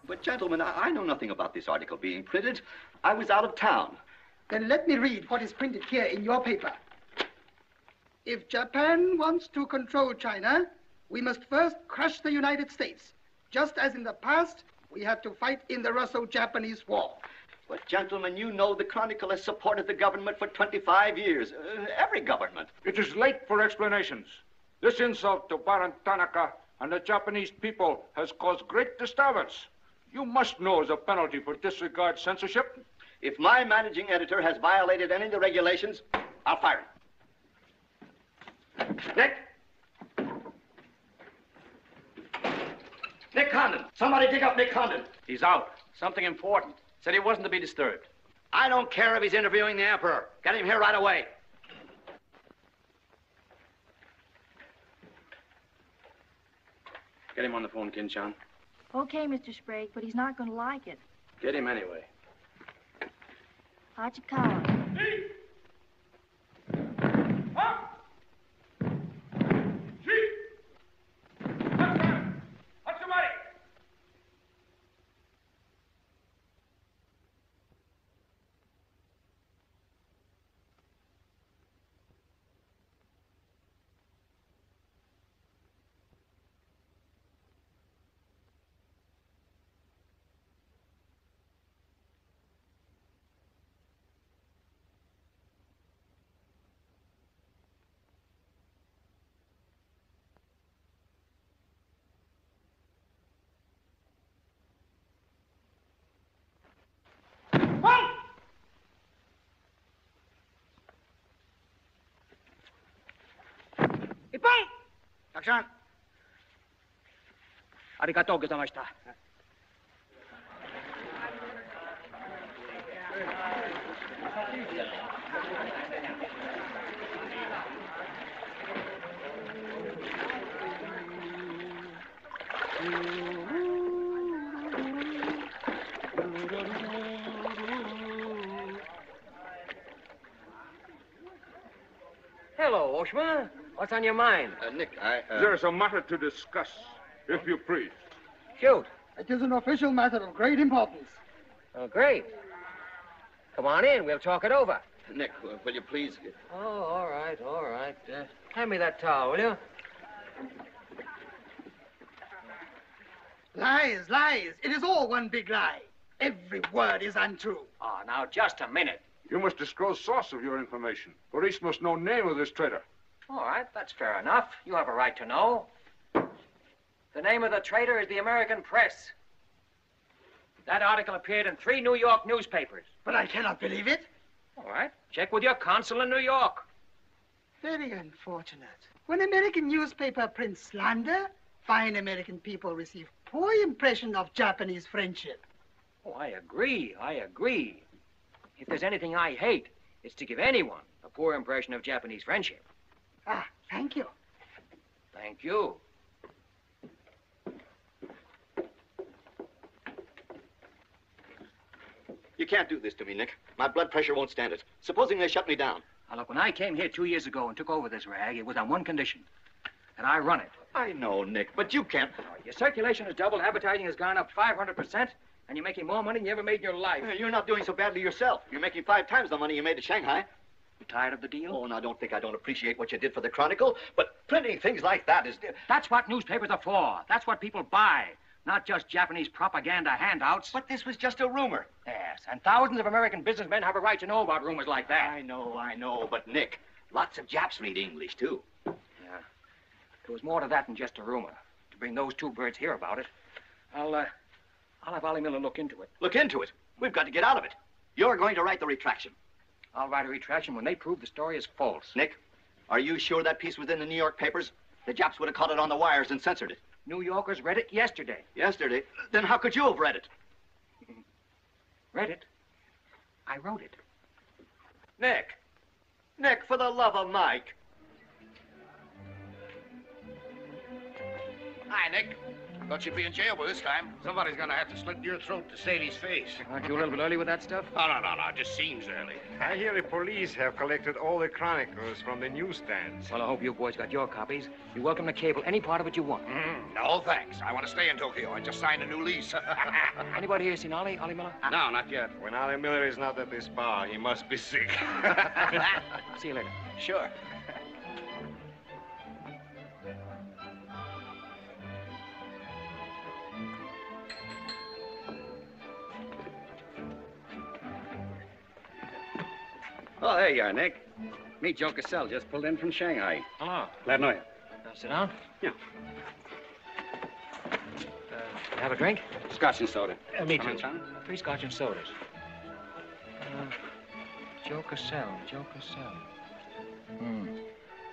But, gentlemen, I know nothing about this article being printed. I was out of town. Then let me read what is printed here in your paper. If Japan wants to control China, we must first crush the United States. Just as in the past, we had to fight in the Russo-Japanese War. But, gentlemen, you know the Chronicle has supported the government for 25 years. Every government. It is late for explanations. This insult to Baron Tanaka and the Japanese people has caused great disturbance. You must know as a penalty for disregard censorship. If my managing editor has violated any of the regulations, I'll fire him. Nick! Nick Condon! Somebody dig up Nick Condon! He's out. Something important. Said he wasn't to be disturbed. I don't care if he's interviewing the Emperor. Get him here right away. Get him on the phone, Kin-chan. Okay, Mr. Sprague, but he's not going to like it. Get him anyway. Hachikawa. Action. Arigatou gozaimashita. Hello, Oshma. What's on your mind? Nick, There's a matter to discuss, if you please. Shoot. It is an official matter of great importance. Oh, great. Come on in. We'll talk it over. Nick, will you please... Oh, all right, all right. Hand me that towel, will you? Lies, lies. It is all one big lie. Every word is untrue. Oh, now, just a minute. You must disclose source of your information. Police must know name of this traitor. All right, that's fair enough. You have a right to know. The name of the traitor is the American press. That article appeared in 3 New York newspapers. But I cannot believe it. All right, check with your consul in New York. Very unfortunate. When American newspaper prints slander, fine American people receive poor impression of Japanese friendship. Oh, I agree, I agree. If there's anything I hate, it's to give anyone a poor impression of Japanese friendship. Ah, thank you. Thank you. You can't do this to me, Nick. My blood pressure won't stand it. Supposing they shut me down. Now, look, when I came here 2 years ago and took over this rag, it was on one condition, that I run it. I know, Nick, but you can't... Your circulation has doubled, advertising has gone up 500%, and you're making more money than you ever made in your life. You're not doing so badly yourself. You're making 5 times the money you made at Shanghai. You tired of the deal? Oh, now don't think I don't appreciate what you did for the Chronicle, but printing things like that is... That's what newspapers are for. That's what people buy. Not just Japanese propaganda handouts. But this was just a rumor. Yes, and thousands of American businessmen have a right to know about rumors like that. I know, but Nick, lots of Japs read English, too. Yeah. There was more to that than just a rumor. To bring those 2 birds here about it, I'll have Ollie Miller look into it. Look into it? We've got to get out of it. You're going to write the retraction. I'll write a retraction when they prove the story is false. Nick, are you sure that piece was in the New York papers? The Japs would have caught it on the wires and censored it. New Yorkers read it yesterday. Yesterday? Then how could you have read it? Read it? I wrote it. Nick, for the love of Mike. Hi, Nick. Thought you'd be in jail by this time. Somebody's gonna have to slit your throat to save his face. Aren't you a little bit early with that stuff? No. Just seems early. I hear the police have collected all the chronicles from the newsstands. Well, I hope you boys got your copies. You're welcome to cable any part of it you want. No, thanks. I want to stay in Tokyo. I just signed a new lease. Anybody here seen Ollie Miller? No, not yet. When Ollie Miller is not at this bar, he must be sick. See you later. Sure. Oh, there you are, Nick. Meet Joe Cassell, just pulled in from Shanghai. Hello. Glad to know you. Sit down. Yeah. Have a drink? Scotch and soda. Me Come too. on, Johnny. 3 scotch and sodas. Joe Cassell.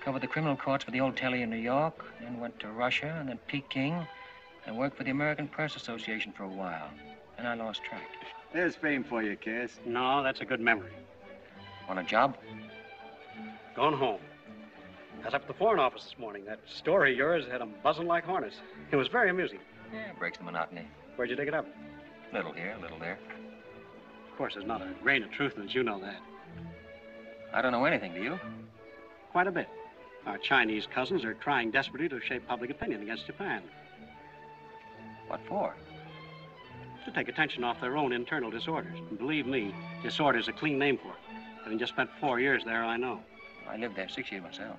Covered the criminal courts for the old telly in New York, then went to Russia, and then Peking, and worked for the American Press Association for a while. And I lost track. There's fame for you, Cass. No, that's a good memory. Want a job? Gone home. I was up at the Foreign Office this morning. That story of yours had them buzzing like hornets. It was very amusing. Yeah, breaks the monotony. Where'd you dig it up? Little here, little there. Of course, there's not a grain of truth in it. You know that. I don't know anything, do you? Quite a bit. Our Chinese cousins are trying desperately to shape public opinion against Japan. What for? To take attention off their own internal disorders. And believe me, disorder's a clean name for it. Having just spent 4 years there, I know. I lived there 6 years myself.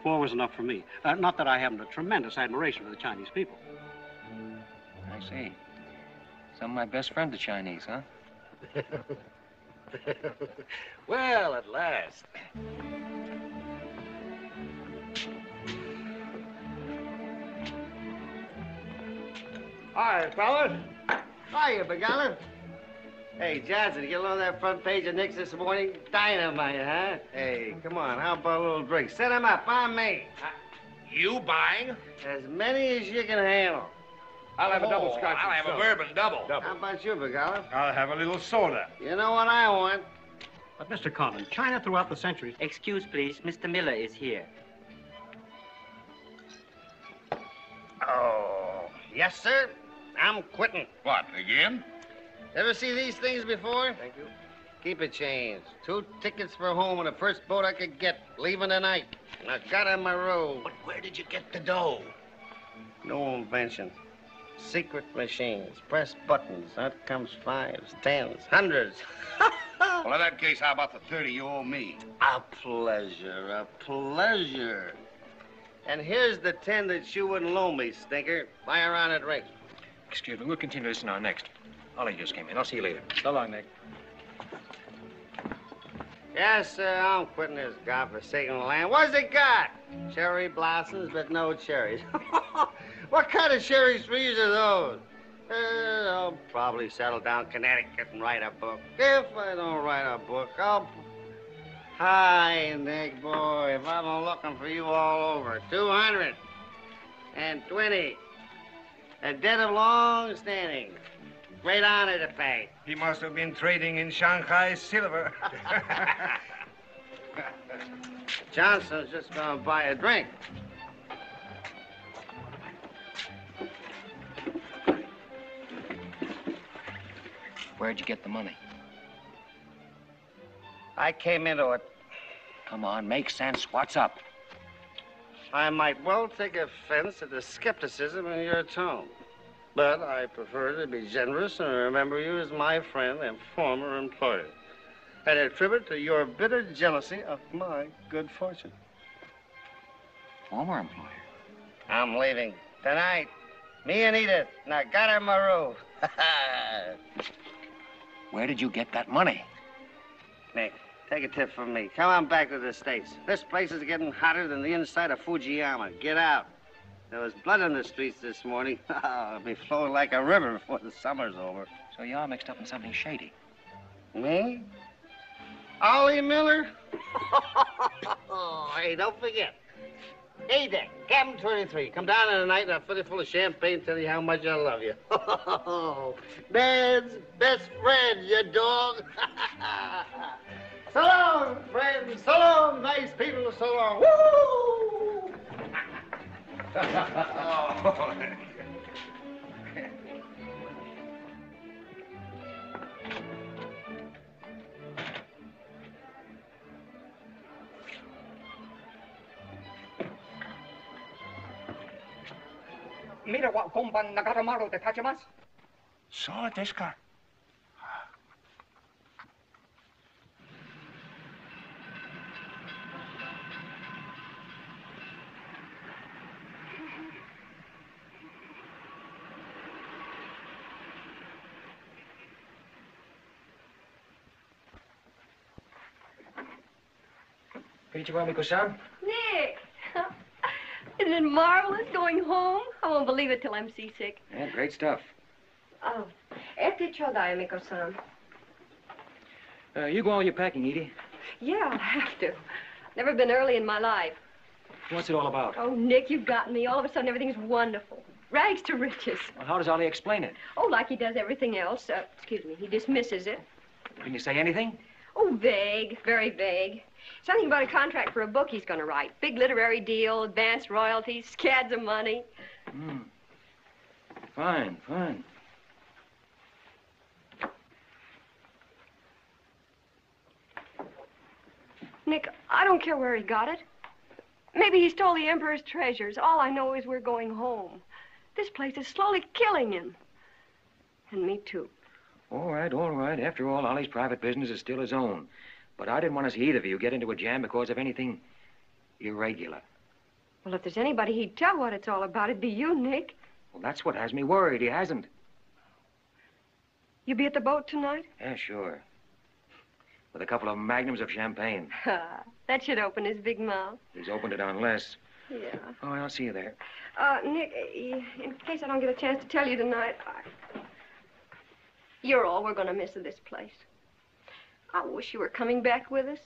4 was enough for me. Not that I haven't a tremendous admiration for the Chinese people. I see. Some of my best friends are Chinese, huh? Well, at last. Hi, fellas. Hiya, Begala. Hey, Johnson, you get along that front page of Nick's this morning? Dynamite, huh? Hey, come on, how about a little drink? Set him up on me. You buying? As many as you can handle. I'll have a double scotch. I'll have a bourbon double. How about you, Begala? I'll have a little soda. You know what I want? But, Mr. Conlon, China throughout the centuries... Excuse, please. Mr. Miller is here. Oh, yes, sir. I'm quitting. What, again? Ever see these things before? Thank you. Keep it changed. 2 tickets for home and the first boat I could get, leaving tonight. I got on my road. But where did you get the dough? No invention. Secret machines. Press buttons. Out comes 5s, 10s, 100s. Well, in that case, how about the 30 you owe me? A pleasure, a pleasure. And here's the 10 that you wouldn't loan me, stinker. Buy a round of drinks. Excuse me, we'll continue this now next. Ollie just came in. I'll see you later. So long, Nick. Yes, sir, I'm quitting this godforsaken land. What's it got? Cherry blossoms, but no cherries. What kind of cherry trees are those? I'll probably settle down Connecticut and write a book. If I don't write a book, I'll... Hi, Nick, boy. If I'm looking for you all over. 220. A debt of long standing. Great honor to pay. He must have been trading in Shanghai silver. Johnson's just gonna buy a drink. Where'd you get the money? I came into it. Come on, make sense. What's up? I might well take offense at the skepticism in your tone. But I prefer to be generous and remember you as my friend and former employer. And attribute to your bitter jealousy of my good fortune. Former employer? I'm leaving tonight. Me and Edith. Now got her my room. Where did you get that money? Nick, take a tip from me. Come on back to the States. This place is getting hotter than the inside of Fujiyama. Get out. There was blood on the streets this morning. It'll be flowing like a river before the summer's over. So you're all mixed up in something shady. Me? Ollie Miller? Hey, don't forget. Hey, Dick, Captain 23. Come down tonight and I'll fill you full of champagne and tell you how much I love you. Dad's best friend, you dog. So long, friends. So long, nice people. So long. Woo! Mira wa komban nagaramaru de tachimasu. So desu ka. Konnichiwa, Nick! Isn't it marvelous going home? I won't believe it till I'm seasick. Yeah, great stuff. Oh, ete chodai, Miko-san. You go all your packing, Edie. Yeah, I'll have to. Never been early in my life. What's it all about? Oh, Nick, you've got me. All of a sudden, everything's wonderful. Rags to riches. Well, how does Ollie explain it? Oh, like he does everything else. Excuse me, he dismisses it. Can you say anything? Oh, vague, very vague. Something about a contract for a book he's going to write. Big literary deal, advanced royalties, scads of money. Fine, fine. Nick, I don't care where he got it. Maybe he stole the Emperor's treasures. All I know is we're going home. This place is slowly killing him. And me, too. All right, all right. After all, Ollie's private business is still his own. But I didn't want to see either of you get into a jam because of anything irregular. Well, if there's anybody he'd tell what it's all about, it'd be you, Nick. Well, that's what has me worried. He hasn't. You be at the boat tonight? Yeah, sure. With a couple of magnums of champagne. That should open his big mouth. He's opened it on less. Yeah. Oh, I'll see you there. Nick, in case I don't get a chance to tell you tonight, you're all we're going to miss of this place. I wish you were coming back with us.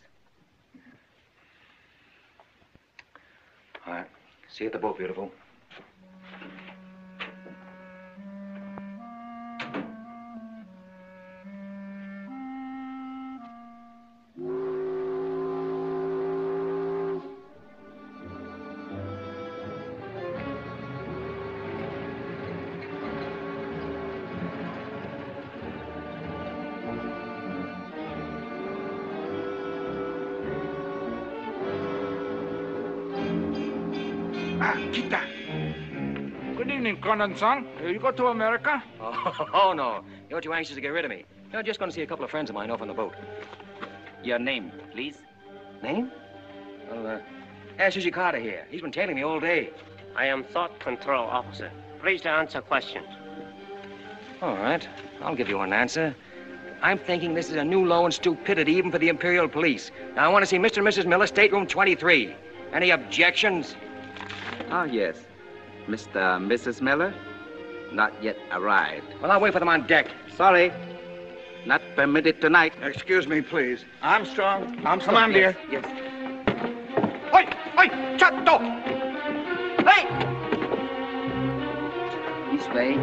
All right. See you at the boat, beautiful. Kita. Good evening, Conan-san. You go to America? Oh, no. You're too anxious to get rid of me. You're just going to see a couple of friends of mine off on the boat. Your name, please? Name? Well, ask Carter here. He's been tailing me all day. I am Thought Control Officer. Please to answer questions. All right. I'll give you an answer. I'm thinking this is a new low in stupidity even for the Imperial Police. Now, I want to see Mr. and Mrs. Miller, stateroom 23. Any objections? Oh, yes. Mr. and Mrs. Miller? Not yet arrived. Well, I'll wait for them on deck. Sorry. Not permitted tonight. Excuse me, please. Armstrong. Come on, dear. Yes. Oi! Oi! Chatto! Hey! This way.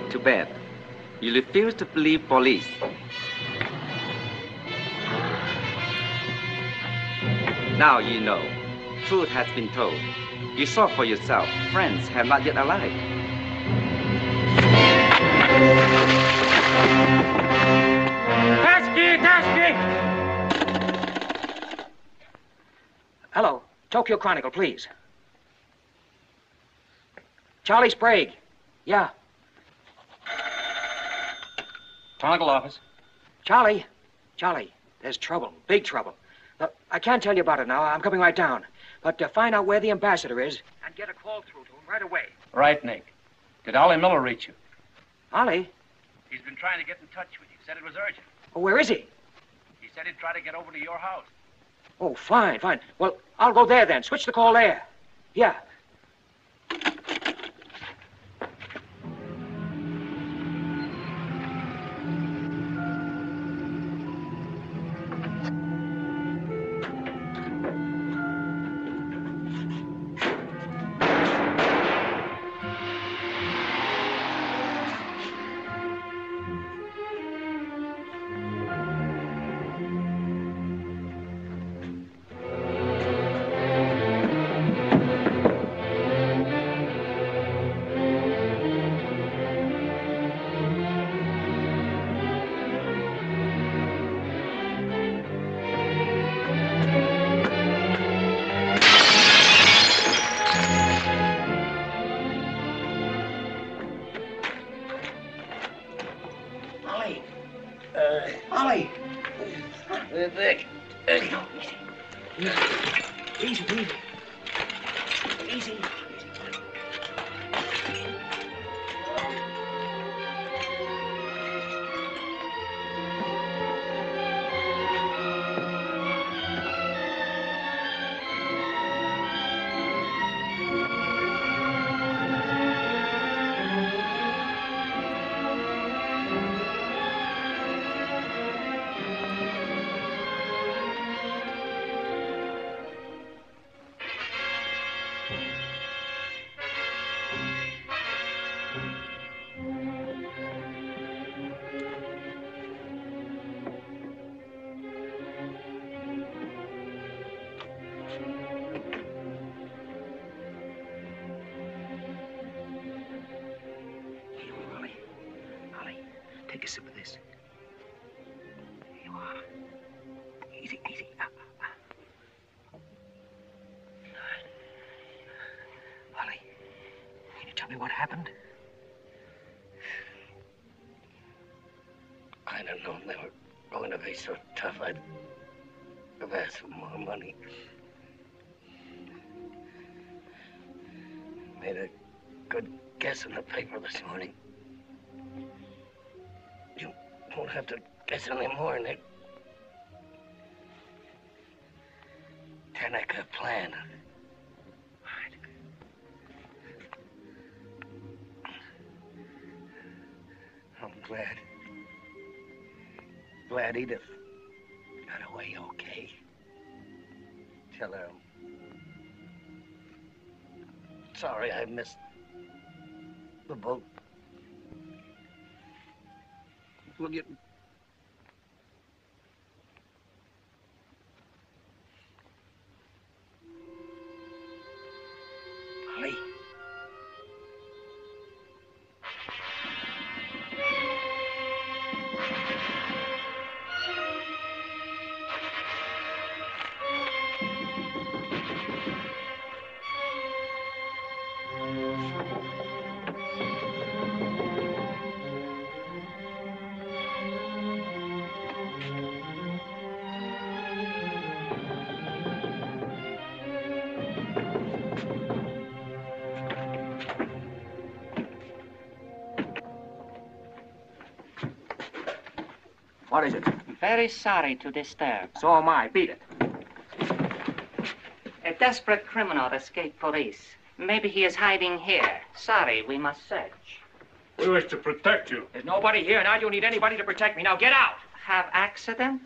Too bad. You refuse to believe police. Now you know. Truth has been told. You saw for yourself. Friends have not yet arrived. Taxi! Hello. Tokyo Chronicle, please. Charlie Sprague. Yeah. Chronicle office. Charlie, there's trouble. Big trouble. I can't tell you about it now. I'm coming right down. But find out where the ambassador is and get a call through to him right away. Right, Nick. Did Ollie Miller reach you? Ollie? He's been trying to get in touch with you. Said it was urgent. Oh, where is he? He said he'd try to get over to your house. Oh, fine, fine. Well, I'll go there then. Switch the call there. Yeah. Take a sip of this. Here you are. Easy, easy. Ollie, can you tell me what happened? I don't know if they were going to be so tough. I'd have asked for more money. Made a good guess in the paper this morning. You won't have to guess anymore, Nick. Tanaka plan. I'm glad Edith got away okay. Tell her I'm sorry I missed the boat. We'll get... Ollie. What is it? Very sorry to disturb. So am I. Beat it. A desperate criminal escaped police. Maybe he is hiding here. Sorry, we must search. We wish to protect you. There's nobody here, and I don't need anybody to protect me. Now get out! Have accident?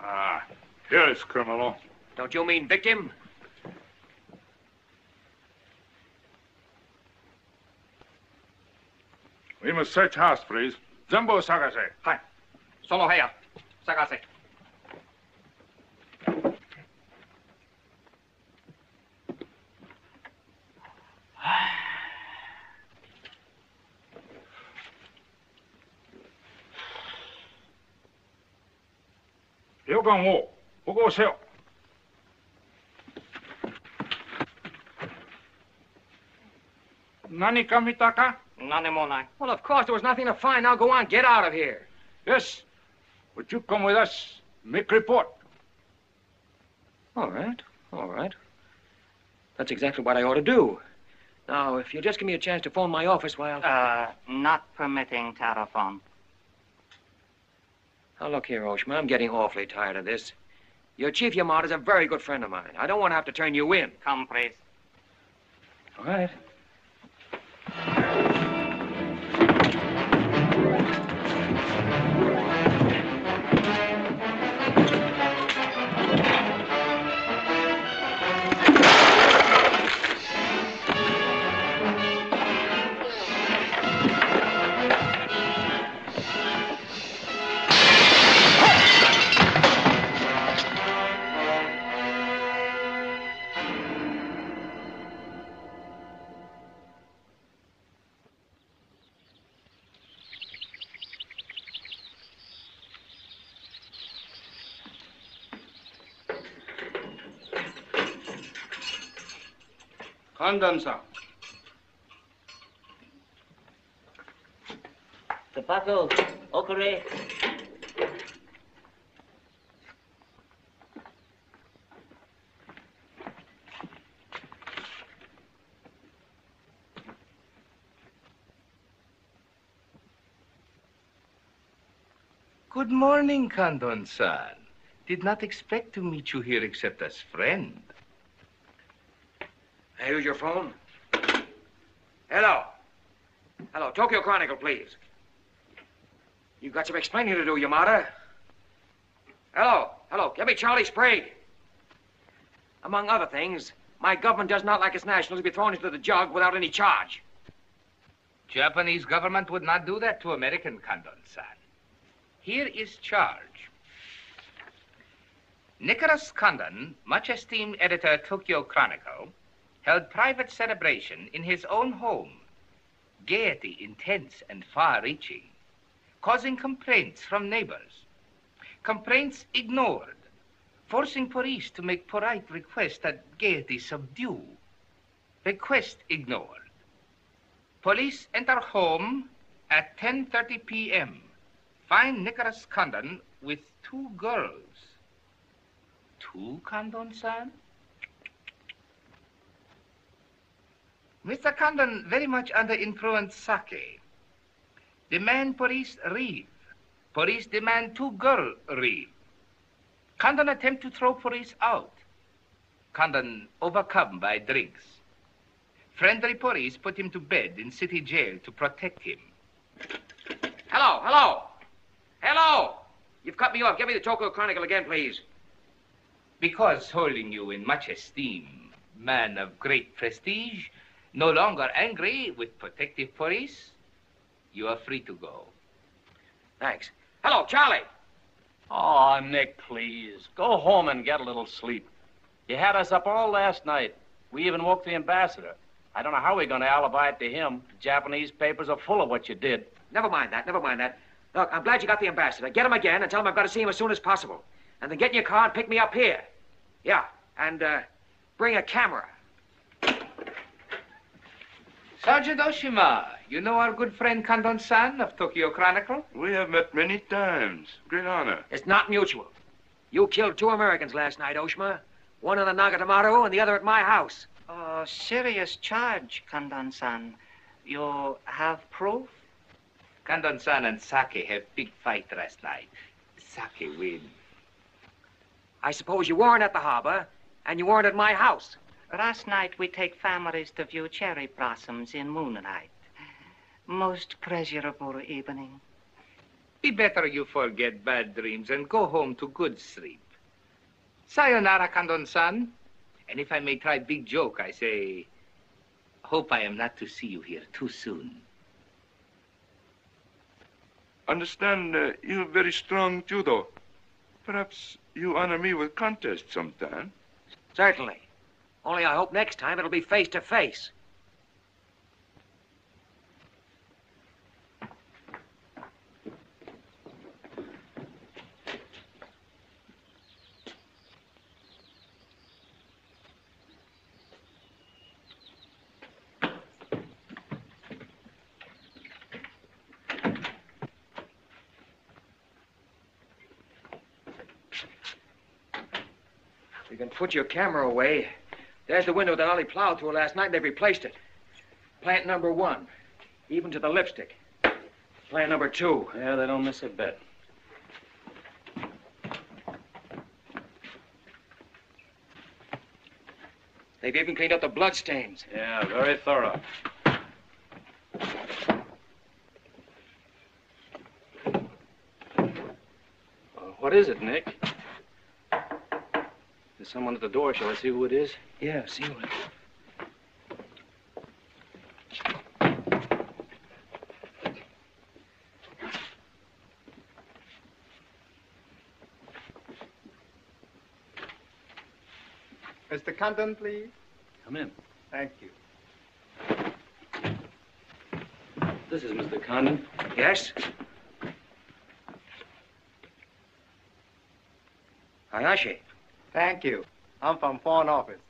Ah, here is criminal. Don't you mean victim? We must search house, please. Zambo Sagase. Hi. Solo heya. Sagase. 여관 5, 보고 오세요.何か見たか? None more night. Well, of course, there was nothing to find. Now go on, get out of here. Yes. Would you come with us? Make report. All right, all right. That's exactly what I ought to do. Now, if you'll just give me a chance to phone my office while... Not permitting telephone. Now, look here, Oshma, I'm getting awfully tired of this. Your Chief Yamada's a very good friend of mine. I don't want to have to turn you in. Come, please. All right. Condon-san. Tobacco, okare. Good morning, Condon-san. Did not expect to meet you here except as friend. Hey, use your phone. Hello. Hello, Tokyo Chronicle, please. You've got some explaining to do, Yamada. Hello, hello, get me Charlie Sprague. Among other things, my government does not like its nationals to be thrown into the jug without any charge. Japanese government would not do that to American, Condon-san. Here is charge. Nicholas Condon, much esteemed editor Tokyo Chronicle, held private celebration in his own home. Gaiety intense and far-reaching, causing complaints from neighbors. Complaints ignored, forcing police to make polite request that gaiety subdue. Request ignored. Police enter home at 10:30 p.m. Find Nicholas Condon with 2 girls. 2, Condon-san? Mr. Condon very much under influence sake. Demand police reeve. Police demand 2 girl reeve. Condon attempt to throw police out. Condon overcome by drinks. Friendly police put him to bed in city jail to protect him. Hello, hello. Hello. You've cut me off. Give me the Tokyo Chronicle again, please. Because holding you in much esteem, man of great prestige, no longer angry with protective police, you are free to go. Thanks. Hello, Charlie. Oh, Nick, please. Go home and get a little sleep. You had us up all last night. We even woke the ambassador. I don't know how we're going to alibi it to him. The Japanese papers are full of what you did. Never mind that, never mind that. Look, I'm glad you got the ambassador. Get him again and tell him I've got to see him as soon as possible. And then get in your car and pick me up here. Yeah, and bring a camera. Sergeant Oshima, you know our good friend Condon-san of Tokyo Chronicle? We have met many times. Great honor. It's not mutual. You killed 2 Americans last night, Oshima. One in the Nagatomaru and the other at my house. Oh, serious charge, Condon-san. You have proof? Condon-san and Sake have big fight last night. Sake win. I suppose you weren't at the harbor, and you weren't at my house. Last night we take families to view cherry blossoms in moonlight. Most pleasurable evening. Be better you forget bad dreams and go home to good sleep. Sayonara, Condon-san. And if I may try big joke, I say, hope I am not to see you here too soon. Understand you have very strong judo. Perhaps you honor me with contest sometime. Certainly. Only I hope next time it'll be face to face. You can put your camera away. There's the window that Ollie plowed through last night, and they've replaced it. Plant number 1, even to the lipstick. Plant number 2. Yeah, they don't miss a bit. They've even cleaned up the bloodstains. Yeah, very thorough. What is it, Nick? There's someone at the door. Shall I see who it is? Yeah, see who it is. Mr. Condon, please. Come in. Thank you. This is Mr. Condon. Yes? Hayashi. Thank you. I'm from Foreign Office.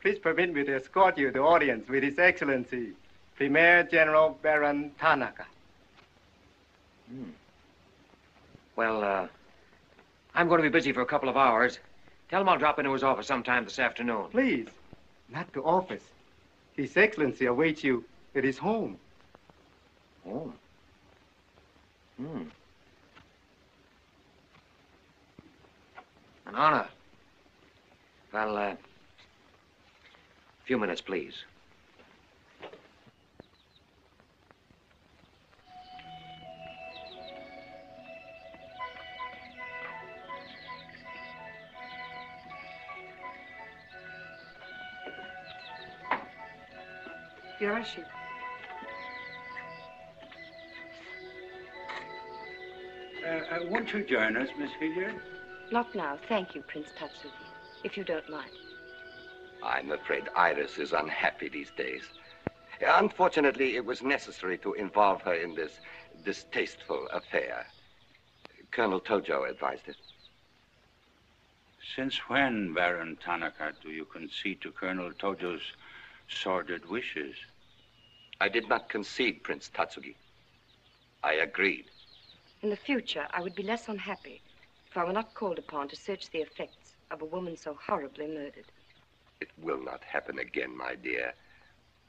Please permit me to escort you to audience with His Excellency, Premier General Baron Tanaka. Well, I'm going to be busy for a couple of hours. Tell him I'll drop into his office sometime this afternoon. Please, not to office. His Excellency awaits you at his home. Home? An honor. Well, a few minutes, please. Yoshi. Won't you join us, Miss Hilliard? Not now, thank you, Prince Tatsuki, if you don't mind. I'm afraid Iris is unhappy these days. Unfortunately, it was necessary to involve her in this distasteful affair. Colonel Tojo advised it. Since when, Baron Tanaka, do you concede to Colonel Tojo's sordid wishes? I did not concede, Prince Tatsuki. I agreed. In the future, I would be less unhappy if I were not called upon to search the effects of a woman so horribly murdered. It will not happen again, my dear.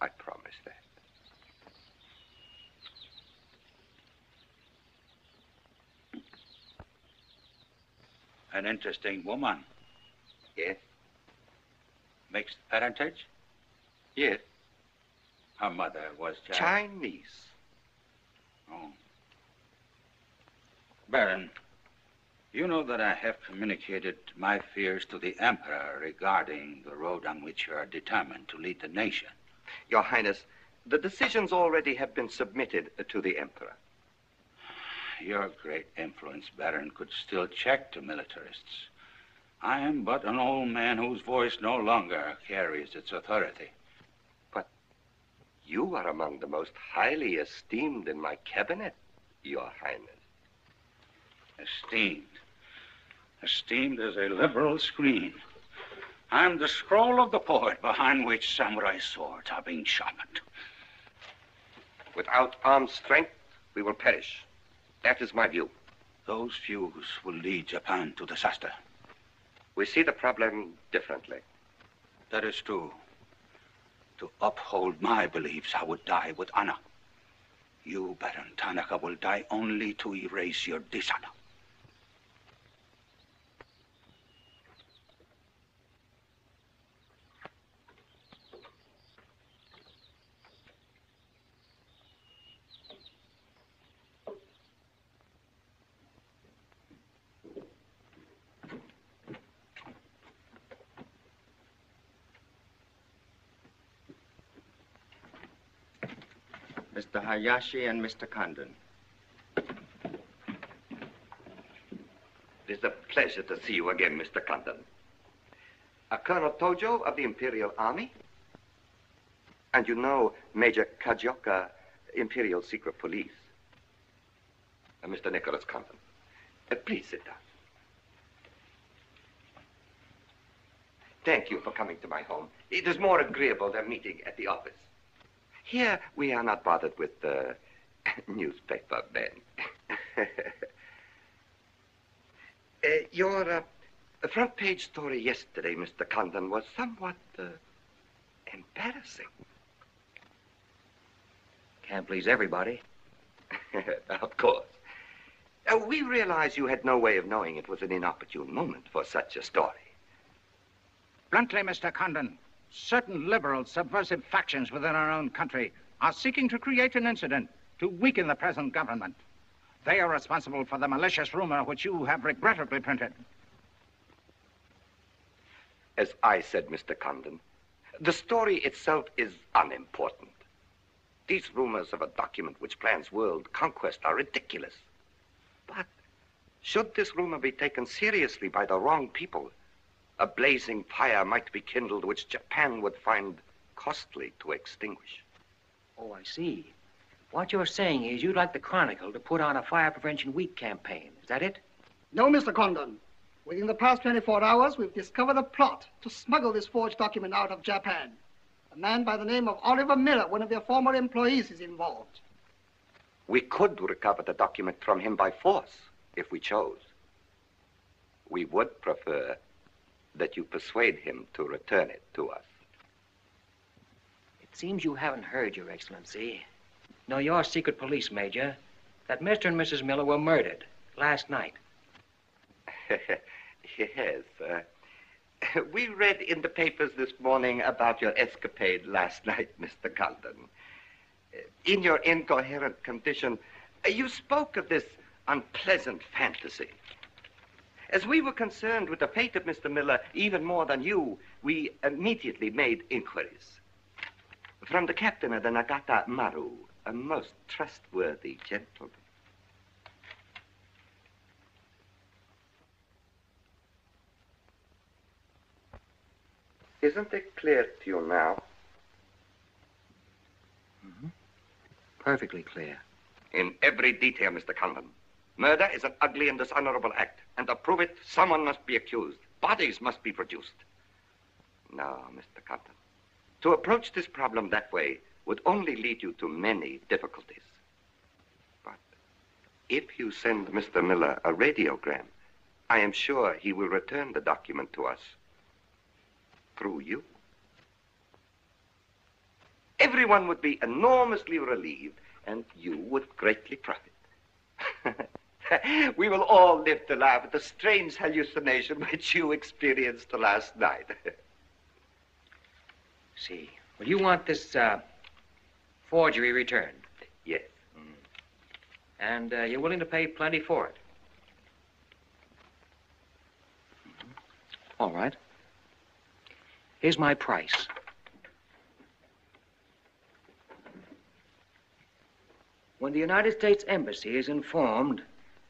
I promise that. An interesting woman. Yes? Mixed parentage? Yes. Her mother was Chinese. Oh. Baron, you know that I have communicated my fears to the Emperor regarding the road on which you are determined to lead the nation. Your Highness, the decisions already have been submitted to the Emperor. Your great influence, Baron, could still check the militarists. I am but an old man whose voice no longer carries its authority. But you are among the most highly esteemed in my cabinet, Your Highness. Esteemed. Esteemed as a liberal screen. I'm the scroll of the poet behind which samurai swords are being sharpened. Without armed strength, we will perish. That is my view. Those views will lead Japan to disaster. We see the problem differently. That is true. To uphold my beliefs, I would die with honor. You, Baron Tanaka, will die only to erase your dishonor. Mr. Hayashi and Mr. Condon. It is a pleasure to see you again, Mr. Condon. Colonel Tojo of the Imperial Army. And you know Major Kajioka, Imperial Secret Police. Mr. Nicholas Condon. Please sit down. Thank you for coming to my home. It is more agreeable than meeting at the office. Here, we are not bothered with newspaper men. Your The front page story yesterday, Mr. Condon, was somewhat embarrassing. Can't please everybody. Of course. We realize you had no way of knowing it was an inopportune moment for such a story. Bluntly, Mr. Condon, certain liberal subversive factions within our own country are seeking to create an incident to weaken the present government. They are responsible for the malicious rumor which you have regrettably printed. As I said, Mr. Condon, the story itself is unimportant. These rumors of a document which plans world conquest are ridiculous. But should this rumor be taken seriously by the wrong people, a blazing fire might be kindled which Japan would find costly to extinguish. Oh, I see. What you're saying is you'd like the Chronicle to put on a fire prevention week campaign. Is that it? No, Mr. Condon. Within the past 24 hours, we've discovered a plot to smuggle this forged document out of Japan. A man by the name of Oliver Miller, one of their former employees, is involved. We could recover the document from him by force, if we chose. We would prefer that you persuade him to return it to us. It seems you haven't heard, Your Excellency. No, your secret police, Major, that Mr. and Mrs. Miller were murdered last night. Yes. We read in the papers this morning about your escapade last night, Mr. Condon. In your incoherent condition, you spoke of this unpleasant fantasy. As we were concerned with the fate of Mr. Miller even more than you, we immediately made inquiries. From the captain of the Nagata Maru, a most trustworthy gentleman. Isn't it clear to you now? Mm-hmm. Perfectly clear. In every detail, Mr. Condon. Murder is an ugly and dishonorable act, and to prove it, someone must be accused. Bodies must be produced. No, Mr. Condon. To approach this problem that way would only lead you to many difficulties. But if you send Mr. Miller a radiogram, I am sure he will return the document to us. Through you. Everyone would be enormously relieved, and you would greatly profit. We will all live to laugh at the strange hallucination which you experienced last night. See. Well, you want this forgery returned? Yes. And you're willing to pay plenty for it? All right. Here's my price. When the United States Embassy is informed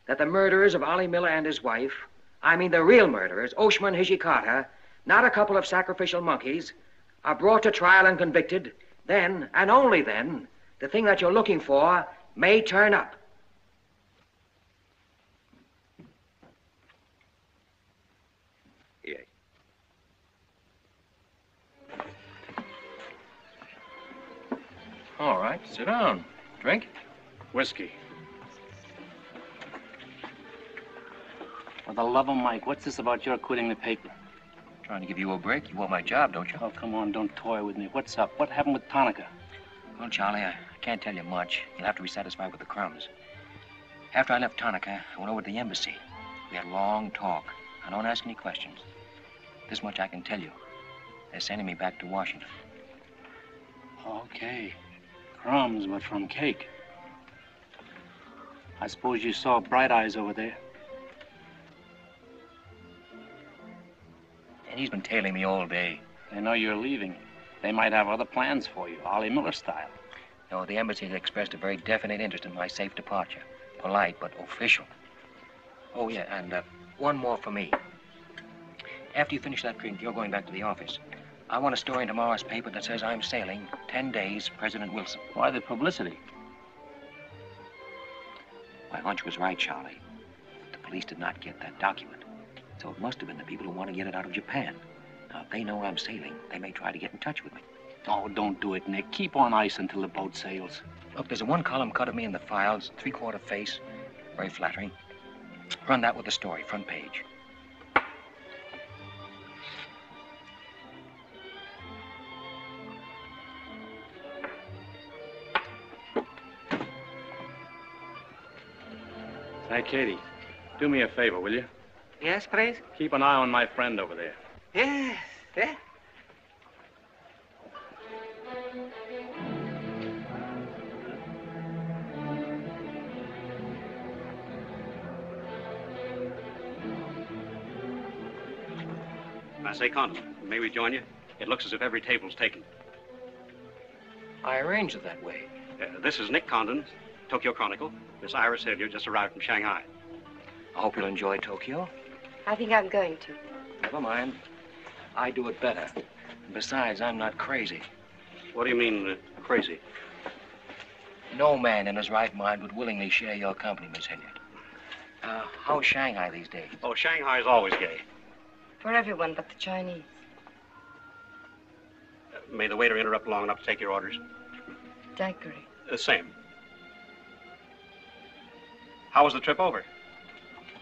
that the murderers of Ollie Miller and his wife, I mean the real murderers, Oshima and Hijikata, not a couple of sacrificial monkeys, are brought to trial and convicted, then, and only then, the thing that you're looking for may turn up. Yes. All right, sit down. Drink? Whiskey. For the love of Mike, what's this about your quitting the paper? Trying to give you a break. You want my job, don't you? Oh, come on, don't toy with me. What's up? What happened with Tonica? Well, Charlie, I can't tell you much. You'll have to be satisfied with the crumbs. After I left Tonica, I went over to the embassy. We had a long talk. I don't ask any questions. This much I can tell you. They're sending me back to Washington. Okay. Crumbs, but from cake. I suppose you saw Bright Eyes over there. And he's been tailing me all day. They know you're leaving. They might have other plans for you, Ollie Miller style. No, the embassy has expressed a very definite interest in my safe departure. Polite, but official. Oh, yeah, and one more for me. After you finish that drink, you're going back to the office. I want a story in tomorrow's paper that says I'm sailing 10 days, President Wilson. Why the publicity? My hunch was right, Charlie. The police did not get that document. So it must have been the people who want to get it out of Japan. Now, if they know I'm sailing, they may try to get in touch with me. Oh, don't do it, Nick. Keep on ice until the boat sails. Look, there's a one-column cut of me in the files, 3/4 face. Very flattering. Run that with the story, front page. Hey, Katie, do me a favor, will you? Yes, please? Keep an eye on my friend over there. Yes, yeah. I say, Condon, may we join you? It looks as if every table's taken. I arranged it that way. This is Nick Condon, Tokyo Chronicle. Miss Iris Jourdain just arrived from Shanghai. I hope you'll enjoy Tokyo. I think I'm going to. Never mind. I do it better. Besides, I'm not crazy. What do you mean, crazy? No man in his right mind would willingly share your company, Miss Hilliard. How's Shanghai these days? Oh, Shanghai's always gay. For everyone but the Chinese. May the waiter interrupt long enough to take your orders? Daiquiri. Same. How was the trip over?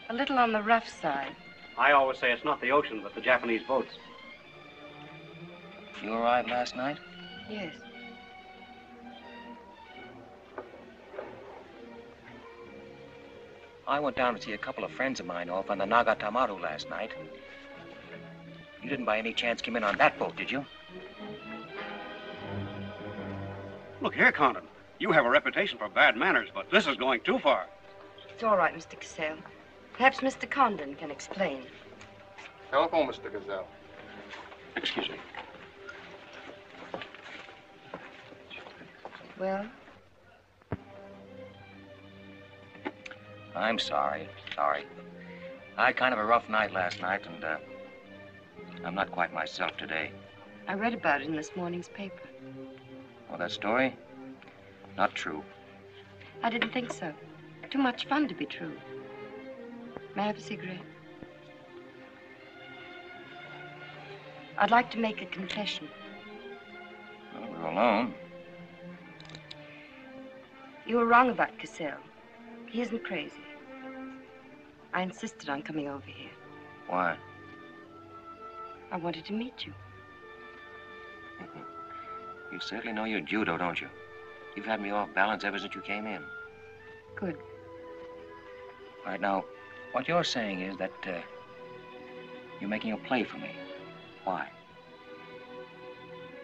A little on the rough side. I always say it's not the ocean, but the Japanese boats. You arrived last night? Yes. I went down to see a couple of friends of mine off on the Nagatamaru last night. You didn't by any chance come in on that boat, did you? Look here, Condon. You have a reputation for bad manners, but this is going too far. It's all right, Mr. Cassell. Perhaps Mr. Condon can explain. Telephone, Mr. Gazelle. Excuse me. Well? I'm sorry. I had kind of a rough night last night, and I'm not quite myself today. I read about it in this morning's paper. Oh, that story? Not true. I didn't think so. Too much fun to be true. May I have a cigarette? I'd like to make a confession. Well, we're alone. You were wrong about Cassell. He isn't crazy. I insisted on coming over here. Why? I wanted to meet you. You certainly know your judo, don't you? You've had me off balance ever since you came in. Good. All right, now, what you're saying is that you're making a play for me. Why?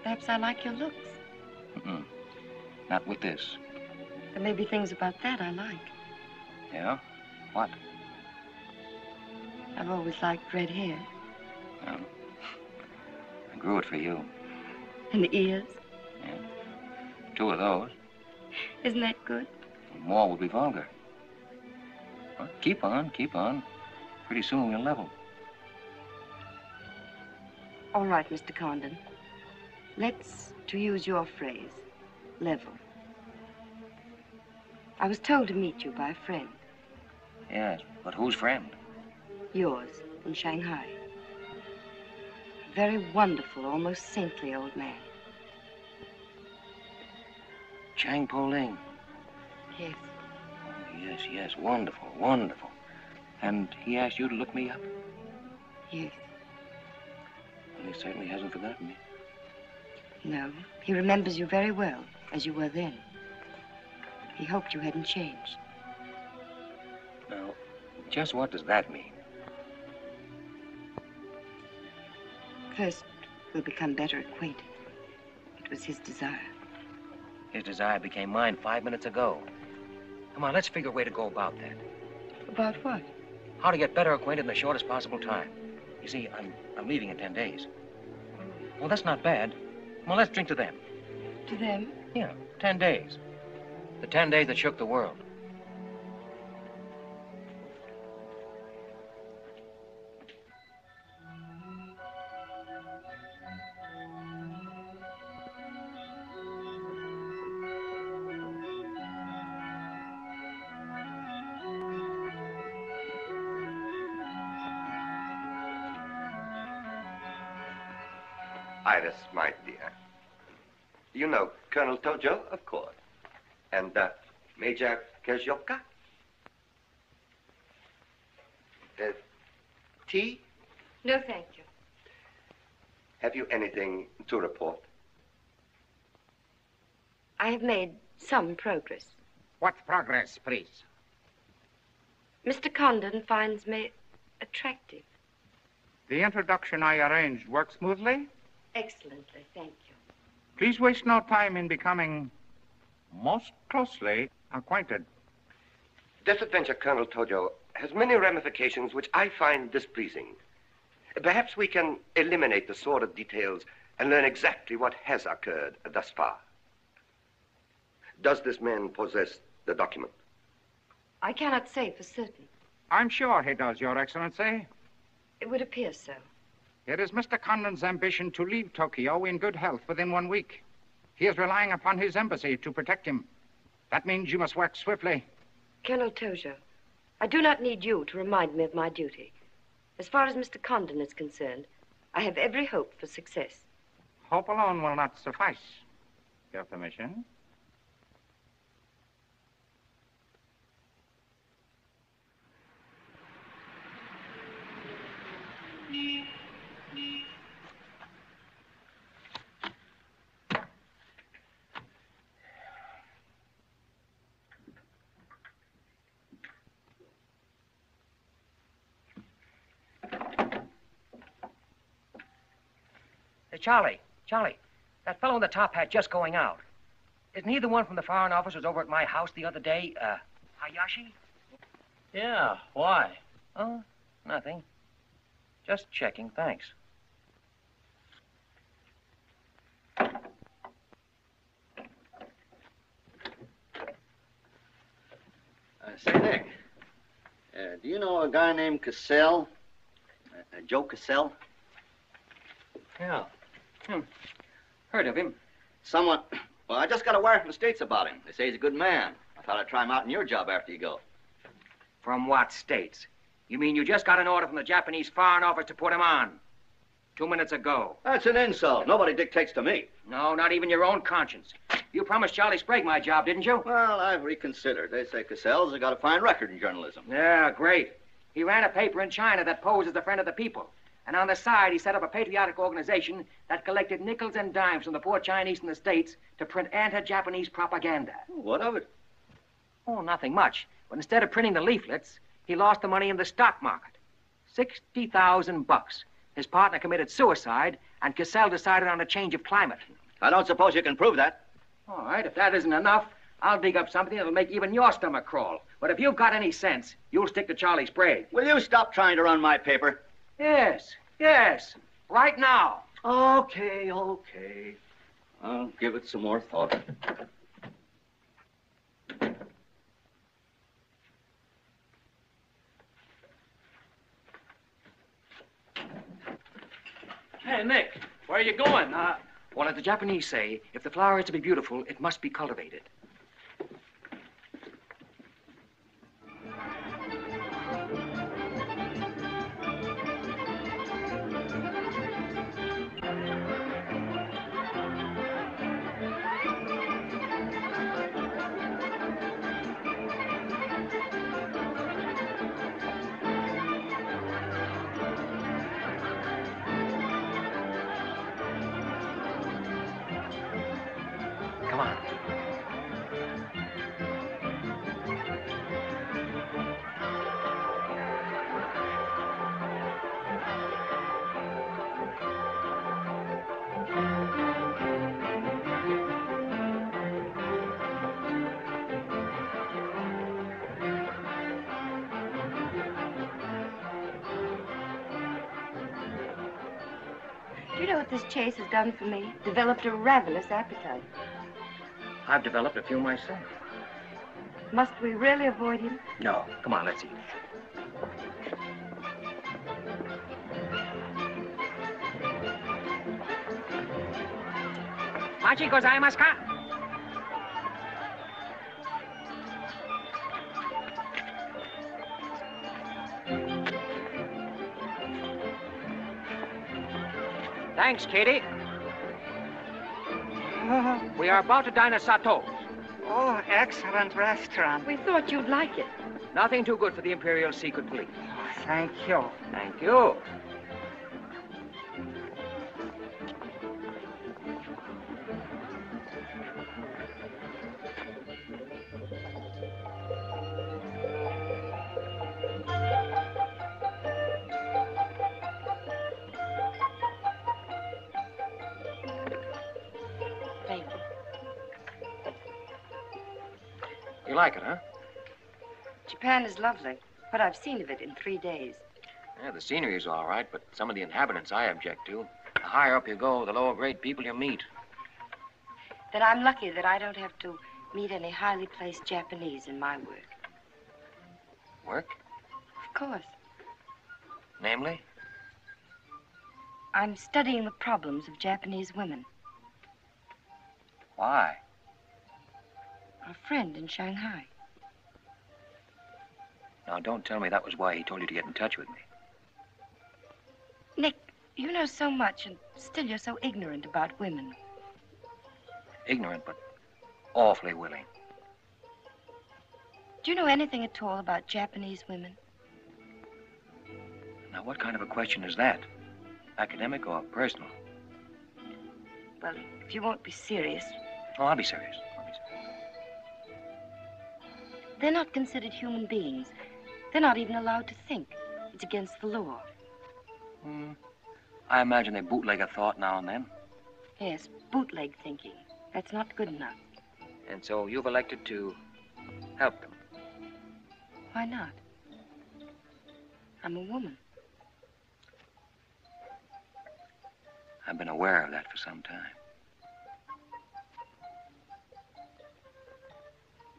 Perhaps I like your looks. Not with this. There may be things about that I like. Yeah? What? I've always liked red hair. Well, I grew it for you. And the ears. Yeah. 2 of those. Isn't that good? More would be vulgar. Well, keep on. Pretty soon we'll level. All right, Mr. Condon. Let's, to use your phrase, level. I was told to meet you by a friend. Yes, but whose friend? Yours, in Shanghai. A very wonderful, almost saintly old man. Chang Po-Ling. Yes. Oh, yes, wonderful. And he asked you to look me up? Yes. Well, he certainly hasn't forgotten me. No, he remembers you very well, as you were then. He hoped you hadn't changed. Now, just what does that mean? First, we'll become better acquainted. It was his desire. His desire became mine 5 minutes ago. Come on, let's figure a way to go about that. About what? How to get better acquainted in the shortest possible time. You see, I'm leaving in 10 days. Well, that's not bad. Well, let's drink to them. To them? Yeah, 10 days. The 10 days that shook the world. Iris, my dear. You know Colonel Tojo, of course. And Major Kezioka? Tea? No, thank you. Have you anything to report? I have made some progress. What progress, please? Mr. Condon finds me attractive. The introduction I arranged worked smoothly? Excellently, thank you. Please waste no time in becoming most closely acquainted. This adventure, Colonel Tojo, has many ramifications which I find displeasing. Perhaps we can eliminate the sordid details and learn exactly what has occurred thus far. Does this man possess the document? I cannot say for certain. I'm sure he does, Your Excellency. It would appear so. It is Mr. Condon's ambition to leave Tokyo in good health within 1 week. He is relying upon his embassy to protect him. That means you must work swiftly. Colonel Tojo, I do not need you to remind me of my duty. As far as Mr. Condon is concerned, I have every hope for success. Hope alone will not suffice. Your permission? Hey, Charlie, that fellow in the top hat just going out. Isn't he the one from the Foreign Office who was over at my house the other day? Hayashi? Yeah, why? Oh, nothing. Just checking, thanks. Say, Nick, do you know a guy named Cassell? Joe Cassell? Yeah. Heard of him. Someone... Well, I just got a wire from the States about him. They say he's a good man. I thought I'd try him out in your job after you go. From what states? You mean you just got an order from the Japanese Foreign Office to put him on? 2 minutes ago. That's an insult. Nobody dictates to me. No, not even your own conscience. You promised Charlie Sprague my job, didn't you? Well, I've reconsidered. They say Cassell's got a fine record in journalism. Yeah, great. He ran a paper in China that posed as a friend of the people. And on the side, he set up a patriotic organization that collected nickels and dimes from the poor Chinese in the States to print anti-Japanese propaganda. What of it? Oh, nothing much. But instead of printing the leaflets, he lost the money in the stock market. $60,000. His partner committed suicide, and Cassell decided on a change of climate. I don't suppose you can prove that. All right, if that isn't enough, I'll dig up something that'll make even your stomach crawl. But if you've got any sense, you'll stick to Charlie Sprague. Will you stop trying to run my paper? Yes. Right now. Okay. I'll give it some more thought. Hey, Nick, where are you going? Well, as the Japanese say, if the flower is to be beautiful, it must be cultivated. Come on. Do you know what this chase has done for me? Developed a ravenous appetite. I've developed a few myself. Must we really avoid him? No. Come on, let's eat. Machi gozaimasu ka? Thanks, Katie. We are about to dine at Sato's. Oh, excellent restaurant. We thought you'd like it. Nothing too good for the Imperial Secret Police. Thank you. Thank you. like it, huh? Japan is lovely. What I've seen of it in 3 days. Yeah, the scenery's all right, but some of the inhabitants I object to. The higher up you go, the lower grade people you meet. Then I'm lucky that I don't have to meet any highly placed Japanese in my work. Work? Of course. Namely? I'm studying the problems of Japanese women. Why? A friend in Shanghai. Now, don't tell me that was why he told you to get in touch with me. Nick, you know so much, and still you're so ignorant about women. Ignorant, but awfully willing. Do you know anything at all about Japanese women? Now, what kind of a question is that? Academic or personal? Well, if you won't be serious. Oh, I'll be serious. They're not considered human beings. They're not even allowed to think. It's against the law. I imagine they bootleg a thought now and then. Yes, bootleg thinking. That's not good enough. And so you've elected to help them. Why not? I'm a woman. I've been aware of that for some time.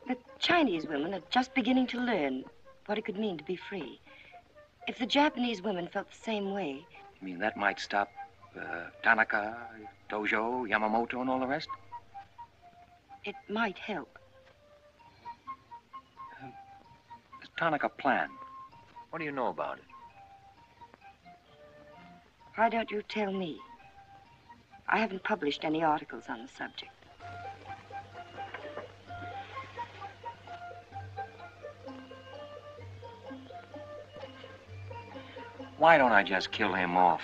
The Chinese women are just beginning to learn what it could mean to be free. If the Japanese women felt the same way... You mean that might stop Tanaka, Tojo, Yamamoto, and all the rest? It might help. Does Tanaka plan? What do you know about it? Why don't you tell me? I haven't published any articles on the subject. Why don't I just kill him off?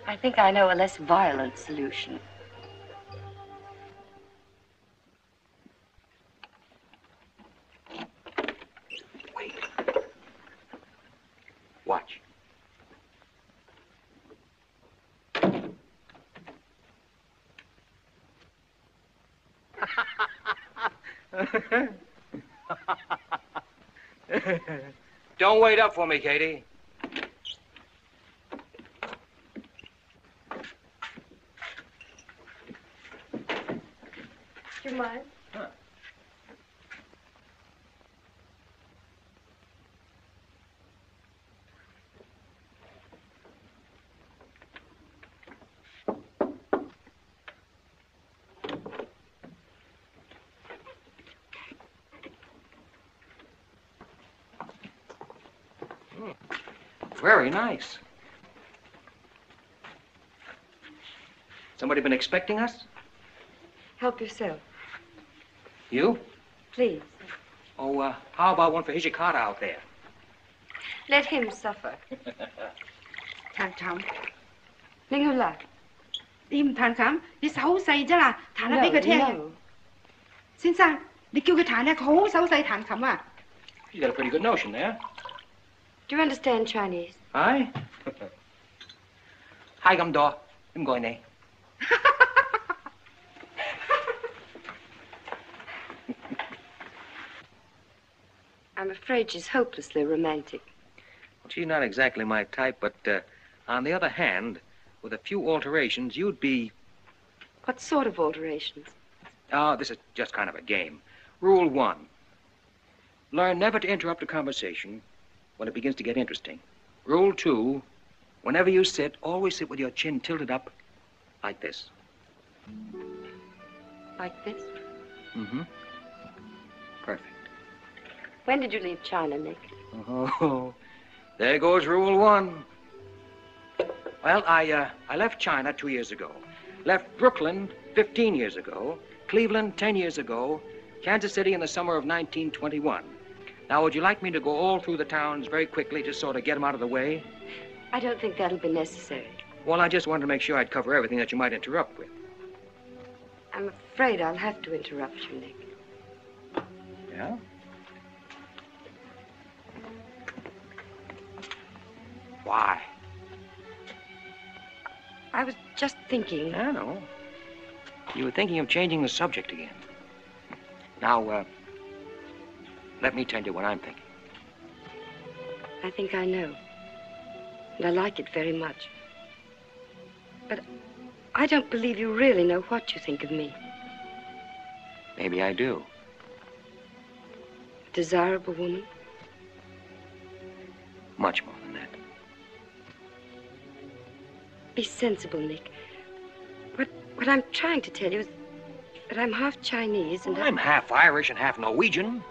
I think I know a less violent solution. Wait. Watch. Don't wait up for me, Katie. Do you mind? Huh. Very nice. Somebody been expecting us? Help yourself. You? Please. Oh, how about one for Hijikata out there? Let him suffer. 彈琴，拎佢嚟。你唔彈琴，你手好細啫啦，彈下俾佢聽。No. 先生，你叫佢彈咧，佢好手勢彈琴啊。You got a pretty good notion there. Do you understand Chinese? Hi. Hi, I'm Daw. I'm going there. I'm afraid she's hopelessly romantic. Well, she's not exactly my type, but on the other hand, with a few alterations, you'd be... What sort of alterations? Oh, this is just kind of a game. Rule 1. Learn never to interrupt a conversation when it begins to get interesting. Rule 2. Whenever you sit, always sit with your chin tilted up like this. Like this? Mm-hmm. Perfect. When did you leave China, Nick? Oh, there goes Rule 1. Well, I left China 2 years ago. Left Brooklyn 15 years ago. Cleveland 10 years ago. Kansas City in the summer of 1921. Now, would you like me to go all through the towns very quickly, just sort of get them out of the way? I don't think that'll be necessary. Well, I just wanted to make sure I'd cover everything that you might interrupt with. I'm afraid I'll have to interrupt you, Nick. Yeah? Why? I was just thinking. I know. You were thinking of changing the subject again. Now, let me tell you what I'm thinking. I think I know. And I like it very much. But I don't believe you really know what you think of me. Maybe I do. A desirable woman? Much more than that. Be sensible, Nick. What I'm trying to tell you is that I'm half Chinese and I'm half Irish and half Norwegian.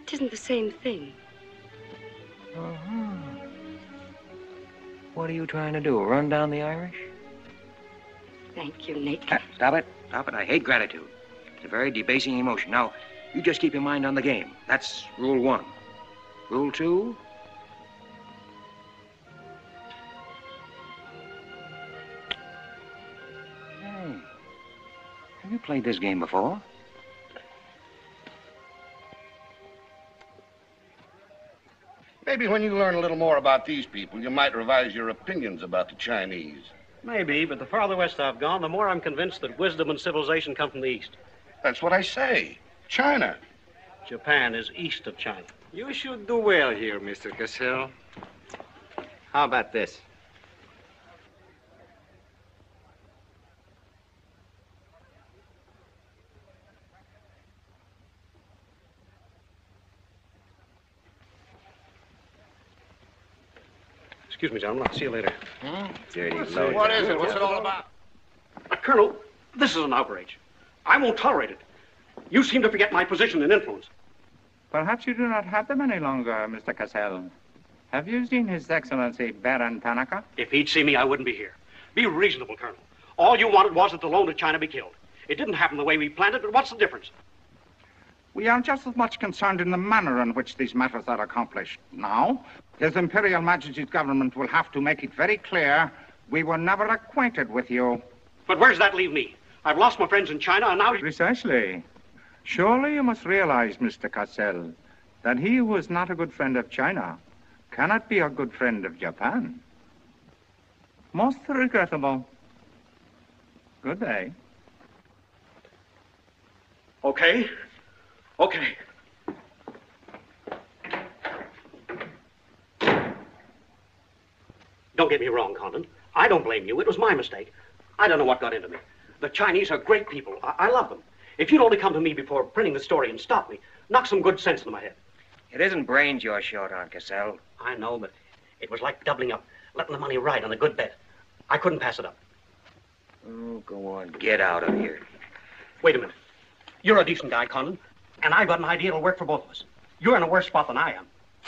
It isn't the same thing. Uh-huh. What are you trying to do, run down the Irish? Thank you, Nick. Stop it. Stop it. I hate gratitude. It's a very debasing emotion. Now, you just keep your mind on the game. That's rule 1. Rule 2? Hey, have you played this game before? Maybe when you learn a little more about these people, you might revise your opinions about the Chinese. Maybe, but the farther west I've gone, the more I'm convinced that wisdom and civilization come from the east. That's what I say. China. Japan is east of China. You should do well here, Mr. Cassell. How about this? Excuse me, gentlemen. I'll see you later. Dirty low. What is it? What's it all about? Colonel, this is an outrage. I won't tolerate it. You seem to forget my position and influence. Perhaps you do not have them any longer, Mr. Cassell. Have you seen His Excellency Baron Tanaka? If he'd see me, I wouldn't be here. Be reasonable, Colonel. All you wanted was that the loan to China be killed. It didn't happen the way we planned it, but what's the difference? We are just as much concerned in the manner in which these matters are accomplished. Now, His Imperial Majesty's government will have to make it very clear we were never acquainted with you. But where does that leave me? I've lost my friends in China, and now... Precisely. Surely you must realize, Mr. Cassell, that he who is not a good friend of China cannot be a good friend of Japan. Most regrettable. Good day. Okay. Okay. Don't get me wrong, Condon. I don't blame you. It was my mistake. I don't know what got into me. The Chinese are great people. I love them. If you'd only come to me before printing the story and stop me, knock some good sense into my head. It isn't brains you're short on, Cassell. I know, but it was like doubling up, letting the money ride on a good bet. I couldn't pass it up. Oh, go on. Get out of here. Wait a minute. You're a decent guy, Condon, and I've got an idea that'll work for both of us. You're in a worse spot than I am.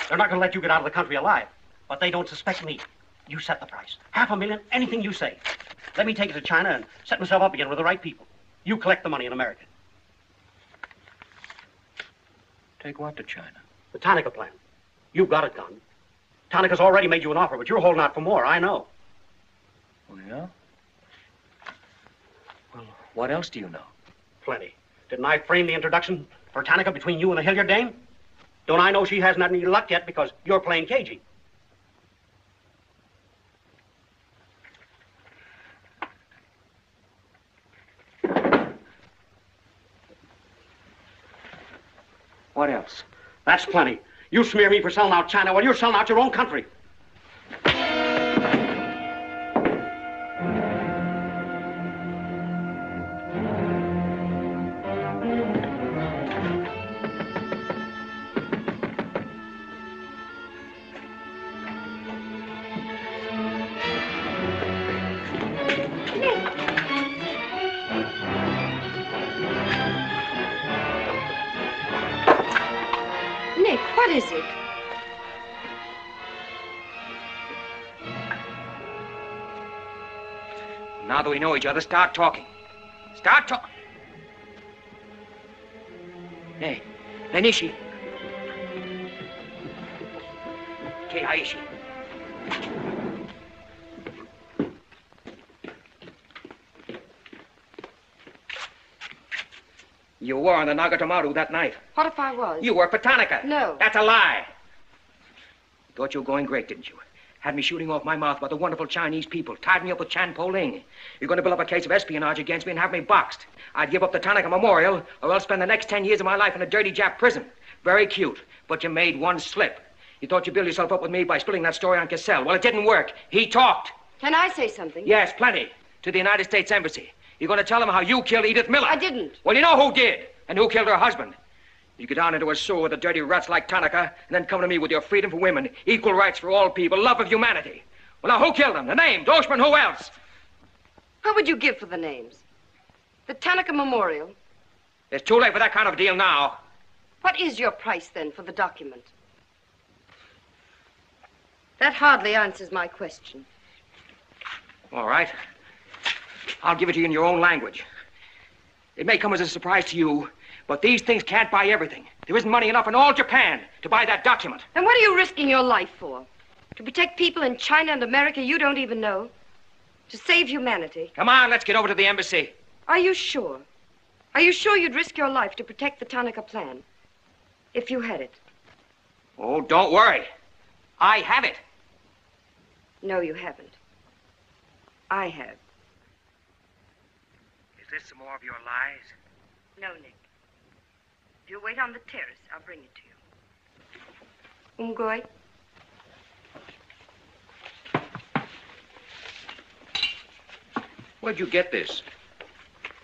They're not going to let you get out of the country alive, but they don't suspect me. You set the price. $500,000, anything you say. Let me take it to China and set myself up again with the right people. You collect the money in America. Take what to China? The Tanaka plan. You've got it, Condon. Tanaka's already made you an offer, but you're holding out for more, I know. Oh, yeah? Well, what else do you know? Plenty. Didn't I frame the introduction for Tanaka between you and the Hilliard dame? Don't I know she hasn't had any luck yet because you're playing cagey? What else? That's plenty. You smear me for selling out China while you're selling out your own country. What is it? Now that we know each other, start talking. Start talking. Hey, Nanishi. Keihaishi. You were on the Nagatomaru that night. What if I was? You worked for Tanaka. No. That's a lie. You thought you were going great, didn't you? Had me shooting off my mouth about the wonderful Chinese people, tied me up with Chan Po-ling. You're going to build up a case of espionage against me and have me boxed. I'd give up the Tanaka Memorial, or else spend the next 10 years of my life in a dirty Jap prison. Very cute, but you made one slip. You thought you'd build yourself up with me by spilling that story on Cassell. Well, it didn't work. He talked. Can I say something? Yes, plenty. To the United States Embassy. You're going to tell them how you killed Edith Miller. I didn't. Well, you know who did, and who killed her husband. You get down into a sewer with the dirty rats like Tanaka, and then come to me with your freedom for women, equal rights for all people, love of humanity. Well, now, who killed them? The names, Oshman, who else? What would you give for the names? The Tanaka Memorial. It's too late for that kind of deal now. What is your price, then, for the document? That hardly answers my question. All right. I'll give it to you in your own language. It may come as a surprise to you, but these things can't buy everything. There isn't money enough in all Japan to buy that document. And what are you risking your life for? To protect people in China and America you don't even know? To save humanity? Come on, let's get over to the embassy. Are you sure? Are you sure you'd risk your life to protect the Tanaka plan? If you had it? Oh, don't worry. I have it. No, you haven't. I have. Is this some more of your lies? No, Nick. If you wait on the terrace, I'll bring it to you. Umgoy? Where'd you get this?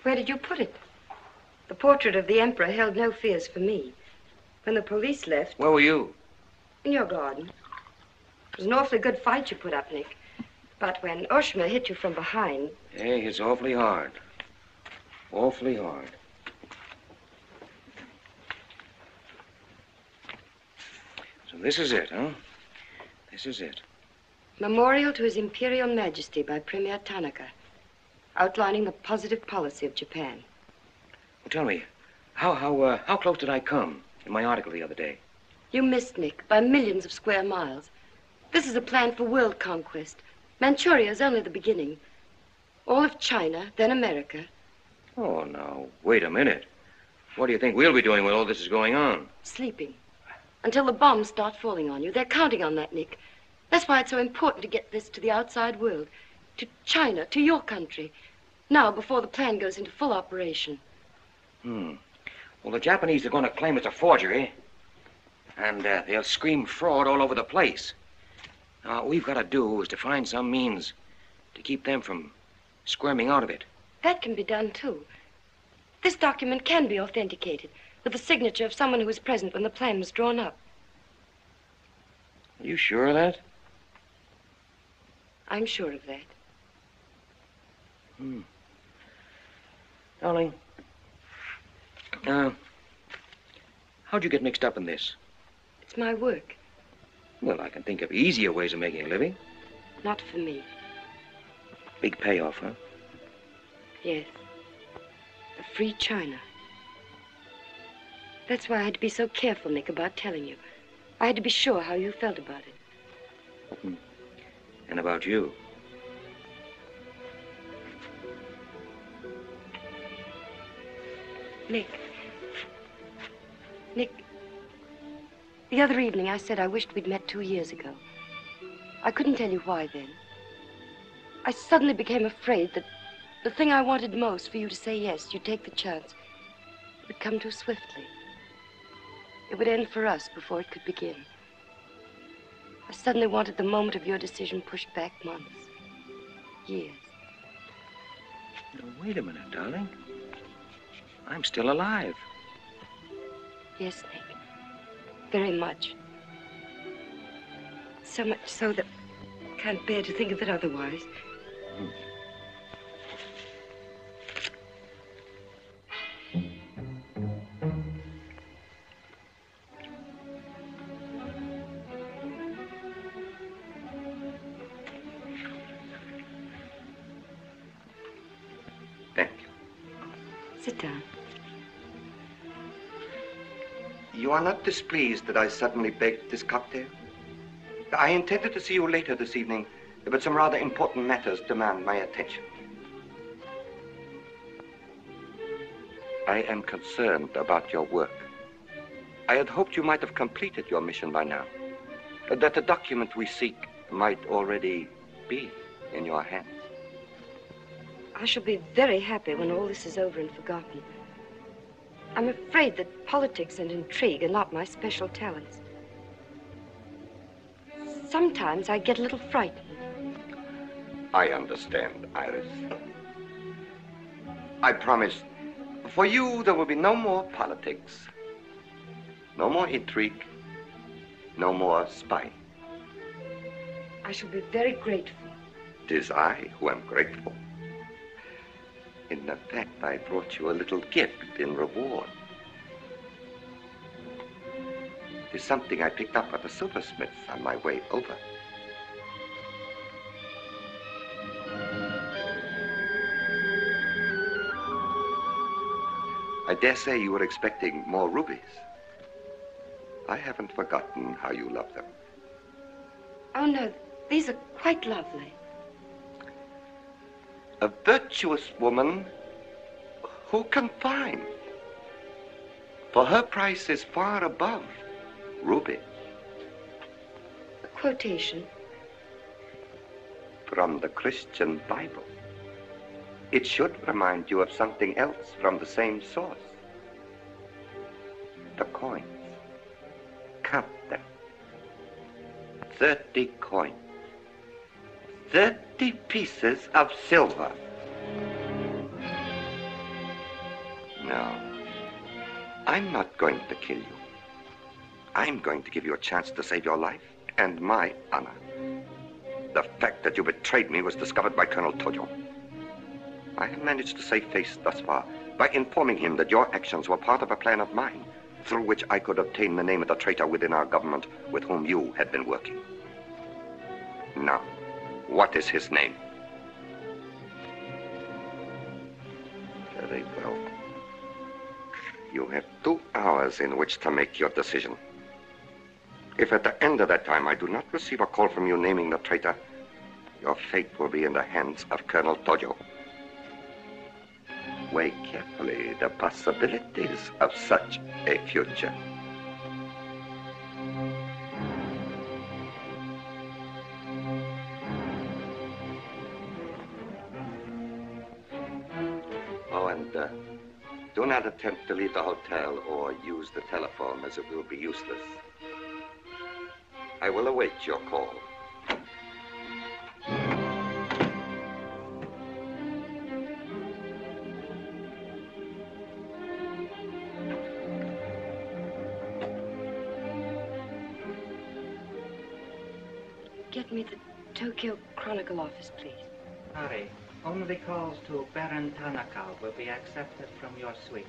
Where did you put it? The portrait of the Emperor held no fears for me. When the police left... Where were you? In your garden. It was an awfully good fight you put up, Nick. But when Oshma hit you from behind... Hey, it's awfully hard. Awfully hard. So this is it, huh? This is it. Memorial to His Imperial Majesty by Premier Tanaka, outlining the positive policy of Japan. Well, tell me, how close did I come in my article the other day? You missed, Nick, by millions of square miles. This is a plan for world conquest. Manchuria is only the beginning. All of China, then America. Oh, now, wait a minute. What do you think we'll be doing when all this is going on? Sleeping. Until the bombs start falling on you. They're counting on that, Nick. That's why it's so important to get this to the outside world. To China, to your country. Now, before the plan goes into full operation. Well, the Japanese are going to claim it's a forgery. And they'll scream fraud all over the place. Now, what we've got to do is to find some means to keep them from squirming out of it. That can be done, too. This document can be authenticated with the signature of someone who was present when the plan was drawn up. Are you sure of that? I'm sure of that. Darling, how'd you get mixed up in this? It's my work. Well, I can think of easier ways of making a living. Not for me. Big payoff, huh? Yes. A free China. That's why I had to be so careful, Nick, about telling you. I had to be sure how you felt about it. And about you. Nick, the other evening I said I wished we'd met 2 years ago. I couldn't tell you why then. I suddenly became afraid that the thing I wanted most for you to say yes, you'd take the chance, would come too swiftly. It would end for us before it could begin. I suddenly wanted the moment of your decision pushed back months, years. Now, wait a minute, darling. I'm still alive. Yes, Nick. Very much. So much so that I can't bear to think of it otherwise. Thank you. Sit down. You are not displeased that I suddenly begged this cocktail? I intended to see you later this evening, but some rather important matters demand my attention. I am concerned about your work. I had hoped you might have completed your mission by now, that the document we seek might already be in your hands. I shall be very happy when all this is over and forgotten. I'm afraid that politics and intrigue are not my special talents. Sometimes I get a little frightened. I understand, Iris. I promise, for you there will be no more politics, no more intrigue, no more spying. I shall be very grateful. 'Tis I who am grateful. In fact, I brought you a little gift in reward. It is something I picked up at the silversmith on my way over. I dare say you were expecting more rubies. I haven't forgotten how you love them. Oh, no, these are quite lovely. A virtuous woman who can find? For her price is far above ruby. A quotation? From the Christian Bible. It should remind you of something else from the same source. The coins. Count them. 30 coins. 30 pieces of silver. No, I'm not going to kill you. I'm going to give you a chance to save your life and my honor. The fact that you betrayed me was discovered by Colonel Tojo. I have managed to save face thus far by informing him that your actions were part of a plan of mine, through which I could obtain the name of the traitor within our government with whom you had been working. Now, what is his name? Very well. You have 2 hours in which to make your decision. If at the end of that time I do not receive a call from you naming the traitor, your fate will be in the hands of Colonel Tojo. Weigh carefully the possibilities of such a future. Oh, and do not attempt to leave the hotel or use the telephone, as it will be useless. I will await your call. Get me the Tokyo Chronicle office, please. Sorry, only calls to Baron Tanaka will be accepted from your suite.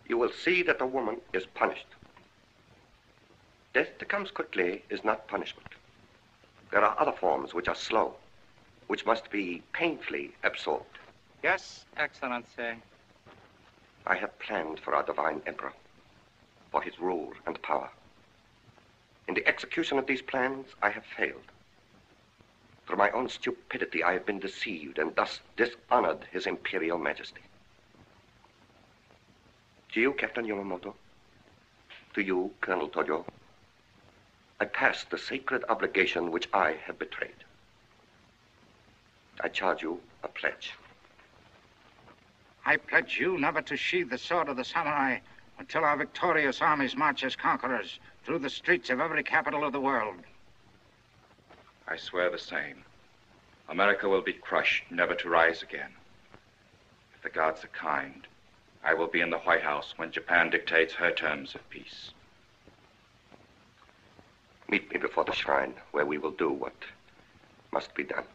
You will see that the woman is punished. Death that comes quickly is not punishment. There are other forms which are slow, which must be painfully absorbed. Yes, Excellency. I have planned for our divine emperor, for his rule and power. In the execution of these plans, I have failed. Through my own stupidity, I have been deceived and thus dishonored his imperial majesty. To you, Captain Yamamoto, to you, Colonel Tojo, I pass the sacred obligation which I have betrayed. I charge you a pledge. I pledge you never to sheathe the sword of the samurai until our victorious armies march as conquerors through the streets of every capital of the world. I swear the same. America will be crushed, never to rise again. If the gods are kind, I will be in the White House when Japan dictates her terms of peace. Meet me before the shrine, where we will do what must be done.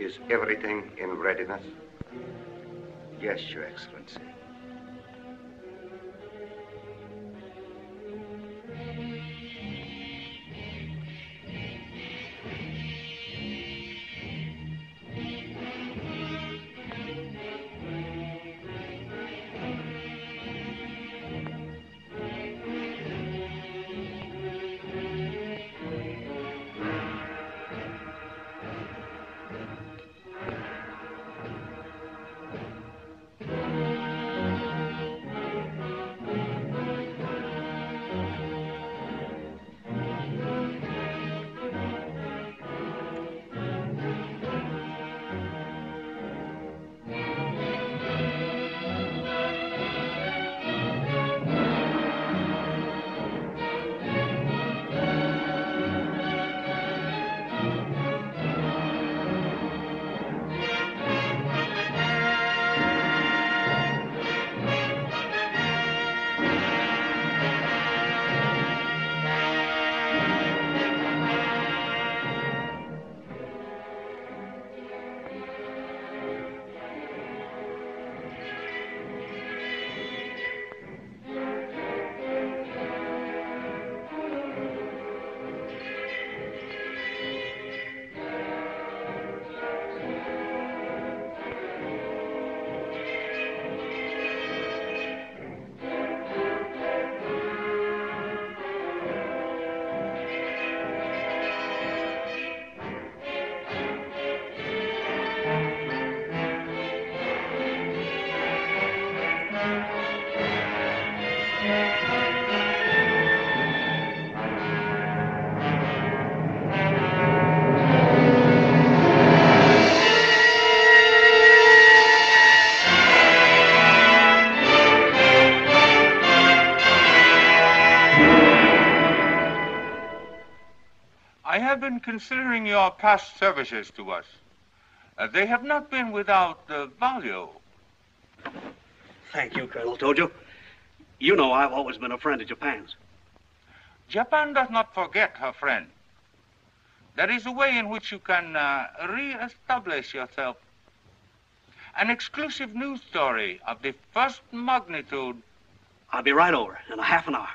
Is everything in readiness? Yes, Your Excellency. I have been considering your past services to us. They have not been without value. Thank you, Colonel Tojo. You know I've always been a friend of Japan's. Japan does not forget her friend. There is a way in which you can re-establish yourself. An exclusive news story of the first magnitude. I'll be right over in a half an hour.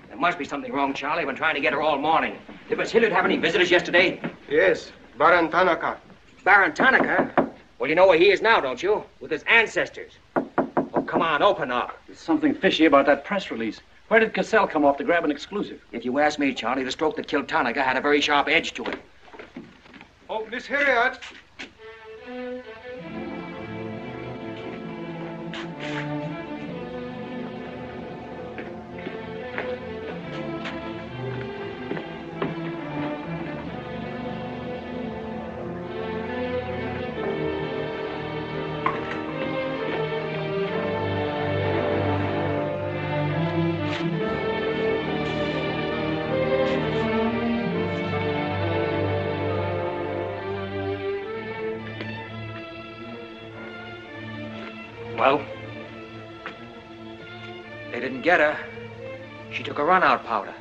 There must be something wrong, Charlie. I've been trying to get her all morning. Did Miss Hilliard have any visitors yesterday? Yes, Baron Tanaka. Baron Tanaka? Well, you know where he is now, don't you? With his ancestors. Oh, come on, open up. There's something fishy about that press release. Where did Cassell come off to grab an exclusive? If you ask me, Charlie, the stroke that killed Tanaka had a very sharp edge to it. Oh, Miss Hilliard. Well, they didn't get her. She took a run-out powder.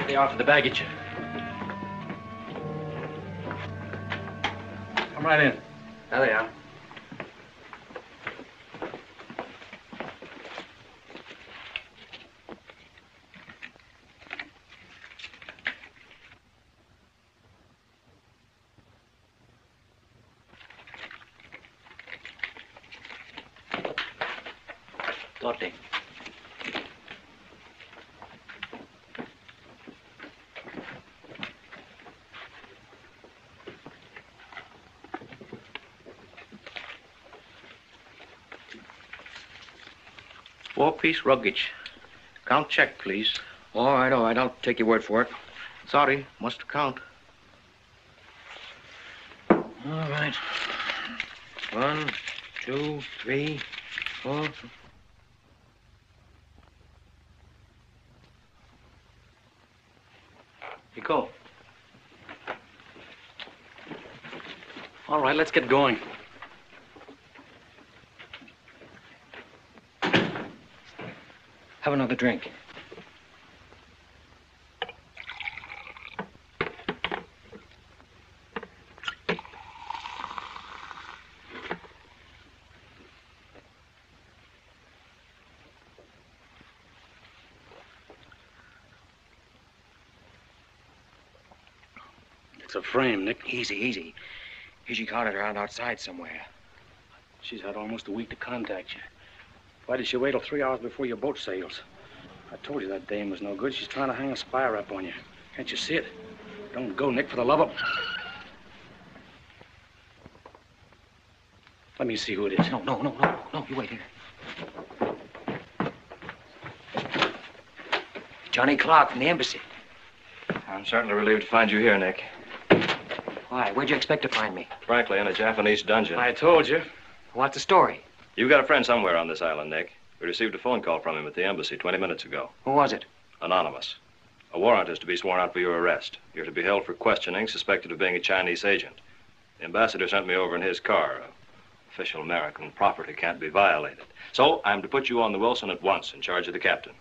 They are for the baggage. Come right in. There they are. Torte. Four-piece luggage. Count check, please. All right, I'll take your word for it. Sorry, must count. All right. 1, 2, 3, 4. Nico. All right, let's get going. Have another drink. It's a frame, Nick. Easy, easy. She caught it around outside somewhere. She's had almost a week to contact you. Why did she wait till 3 hours before your boat sails? I told you that dame was no good. She's trying to hang a spy rap on you. Can't you see it? Don't go, Nick, for the love of... Let me see who it is. No, you wait here. Johnny Clark from the embassy. I'm certainly relieved to find you here, Nick. Why? Where'd you expect to find me? Frankly, in a Japanese dungeon. I told you. What's the story? You've got a friend somewhere on this island, Nick. We received a phone call from him at the embassy 20 minutes ago. Who was it? Anonymous. A warrant is to be sworn out for your arrest. You're to be held for questioning, suspected of being a Chinese agent. The ambassador sent me over in his car. Official American property can't be violated. So I'm to put you on the Wilson at once in charge of the captain.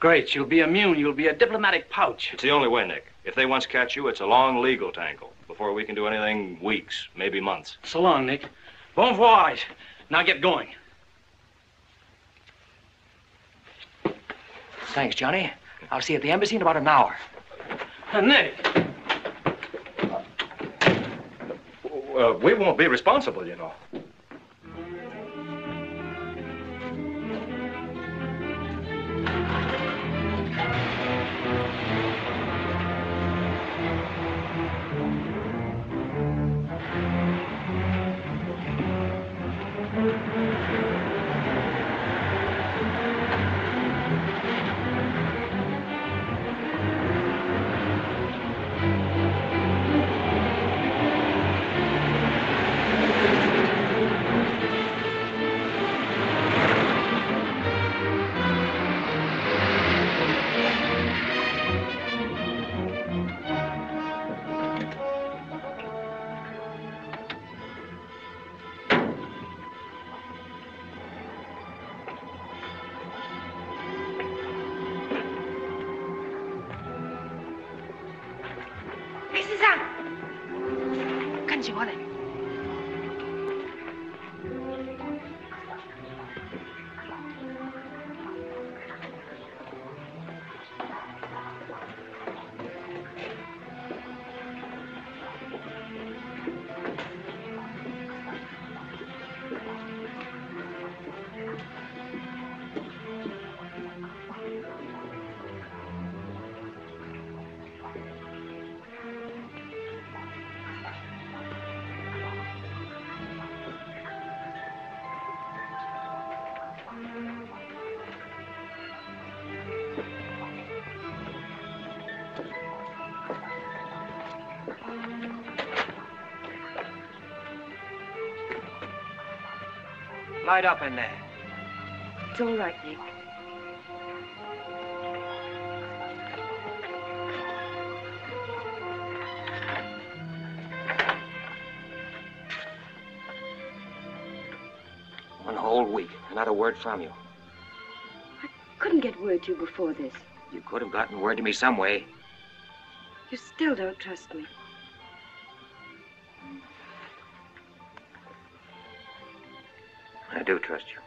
Great. You'll be immune. You'll be a diplomatic pouch. It's the only way, Nick. If they once catch you, it's a long legal tangle. Before we can do anything, weeks, maybe months. So long, Nick. Bon voyage. Now get going. Thanks, Johnny. I'll see you at the embassy in about an hour. Nick! We won't be responsible, you know. Light up in there. It's all right, Nick. One whole week, and not a word from you. I couldn't get word to you before this. You could have gotten word to me some way. You still don't trust me. I do trust you.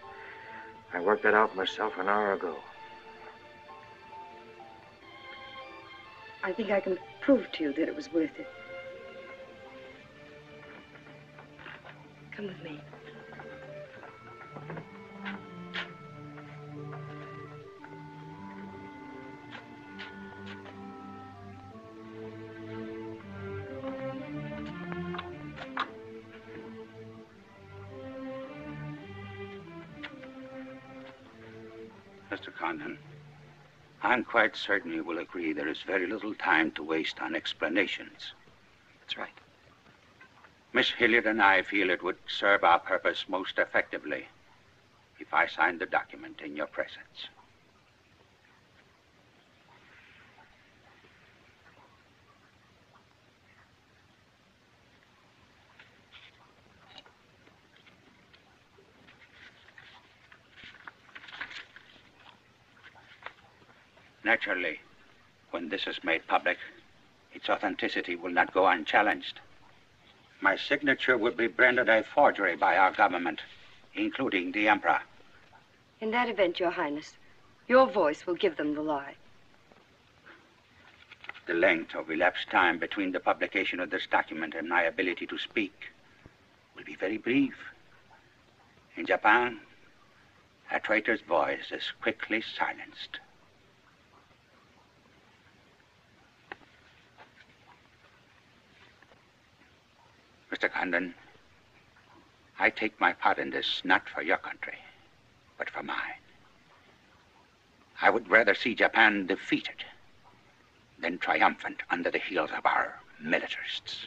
I worked that out for myself an hour ago. I think I can prove to you that it was worth it. Come with me. Mr. Condon, I'm quite certain you will agree there is very little time to waste on explanations. That's right. Miss Hilliard and I feel it would serve our purpose most effectively if I signed the document in your presence. Naturally, when this is made public, its authenticity will not go unchallenged. My signature would be branded a forgery by our government, including the Emperor. In that event, Your Highness, your voice will give them the lie. The length of elapsed time between the publication of this document and my ability to speak will be very brief. In Japan, a traitor's voice is quickly silenced. Mr. Condon, I take my part in this not for your country, but for mine. I would rather see Japan defeated than triumphant under the heels of our militarists.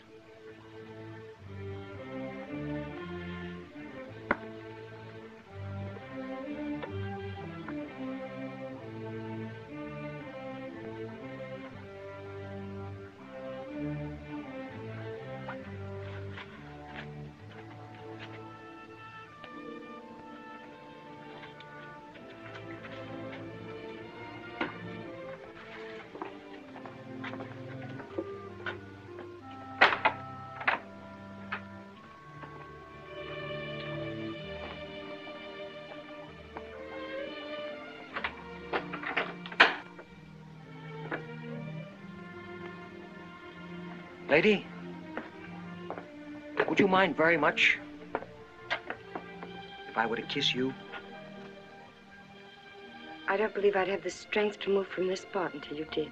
Lady, would you mind very much if I were to kiss you? I don't believe I'd have the strength to move from this spot until you did.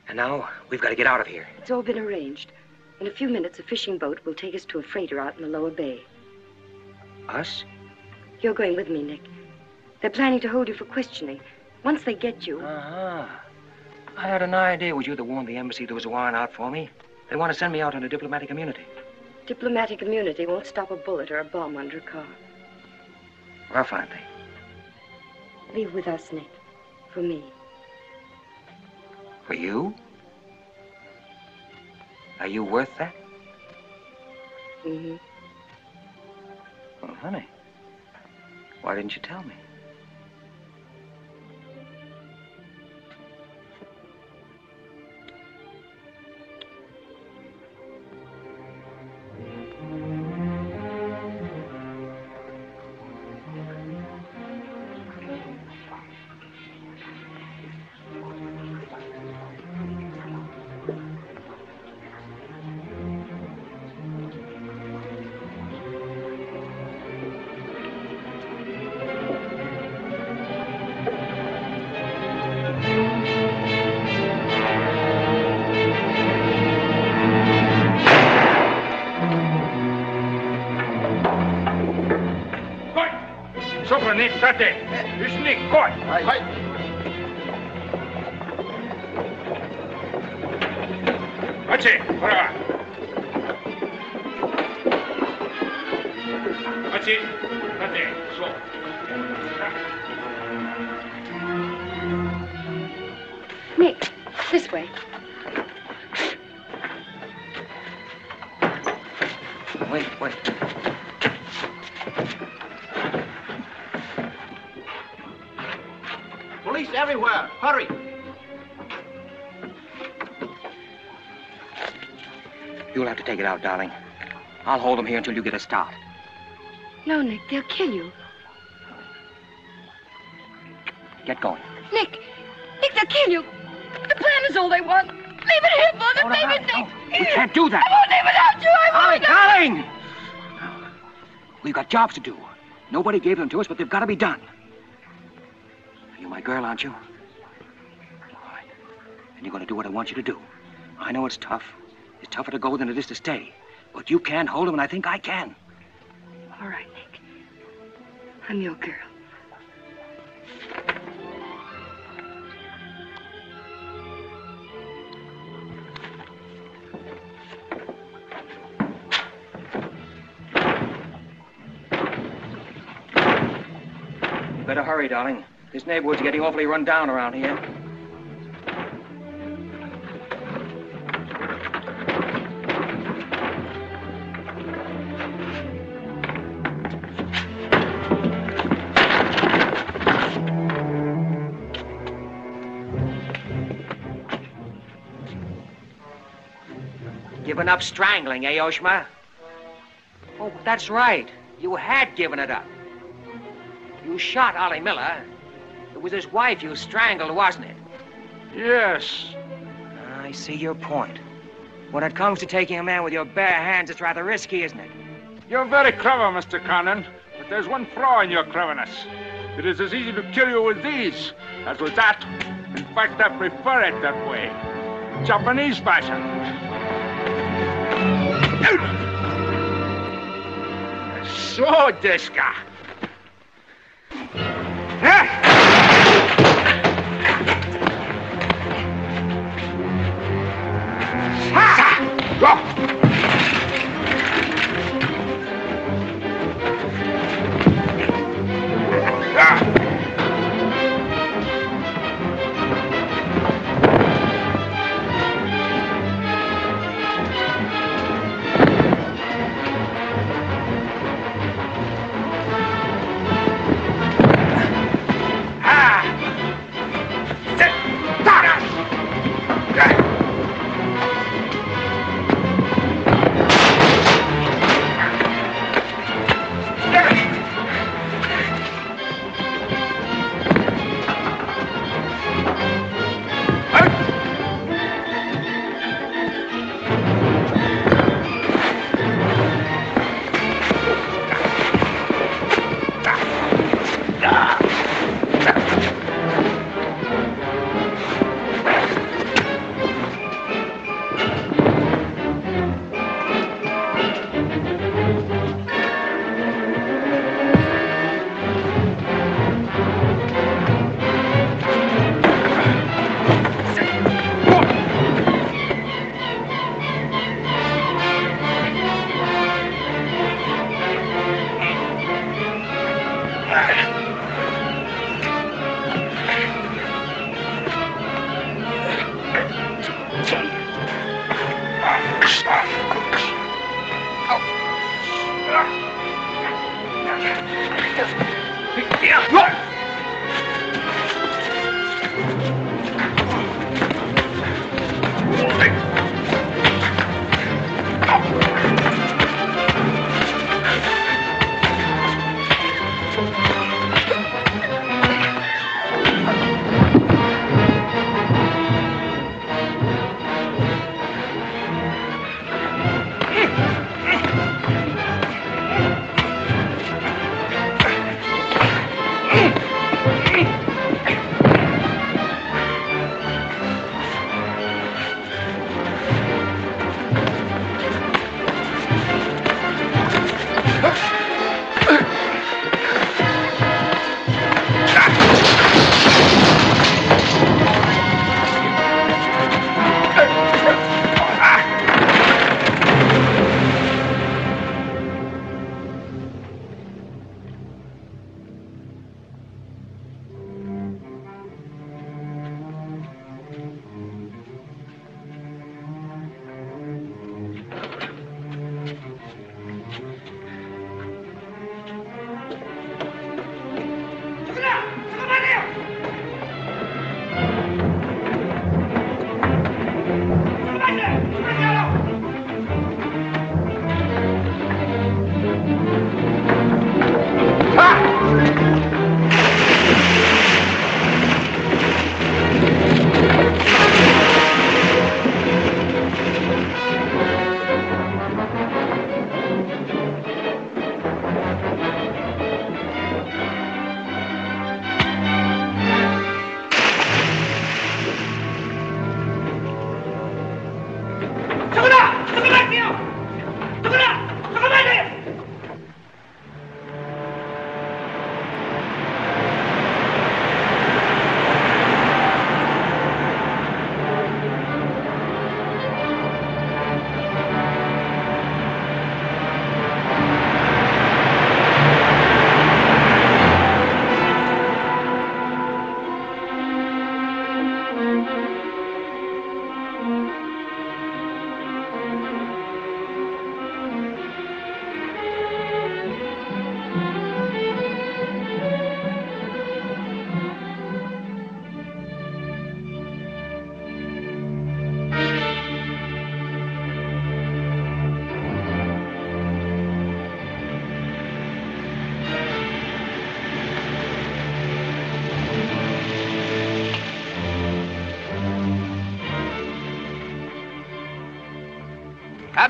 And now, we've got to get out of here. It's all been arranged. In a few minutes, a fishing boat will take us to a freighter out in the lower bay. Us? You're going with me, Nick. They're planning to hold you for questioning. Once they get you... Uh-huh. I had an idea it was you that warned the embassy there was a warrant out for me. They want to send me out on a diplomatic immunity. Diplomatic immunity won't stop a bullet or a bomb under a car. Rough, aren't they? Leave with us, Nick. For me. For you? Are you worth that? Mm-hmm. Well, honey, why didn't you tell me? Nick, this way. Wait. Police everywhere. Hurry. You'll have to take it out, darling. I'll hold them here until you get a start. No, Nick, they'll kill you. Get going. Nick, they'll kill you. The plan is all they want. Leave it here, Mother. Leave it, Nick. We can't do that. I won't leave without you. I won't. Darling! We've got jobs to do. Nobody gave them to us, but they've got to be done. You're my girl, aren't you? All right. And you're going to do what I want you to do. I know it's tough. It's tougher to go than it is to stay. But you can hold them, and I think I can. All right, Nick. I'm your girl. Better hurry, darling. This neighborhood's getting awfully run down around here. Given up strangling, eh, Oshma? Oh, that's right. You had given it up. You shot Ollie Miller. It was his wife you strangled, wasn't it? Yes. I see your point. When it comes to taking a man with your bare hands, it's rather risky, isn't it? You're very clever, Mr. Cannon, but there's one flaw in your cleverness. It is as easy to kill you with these as with that. In fact, I prefer it that way. Japanese fashion. So, Deska. Go!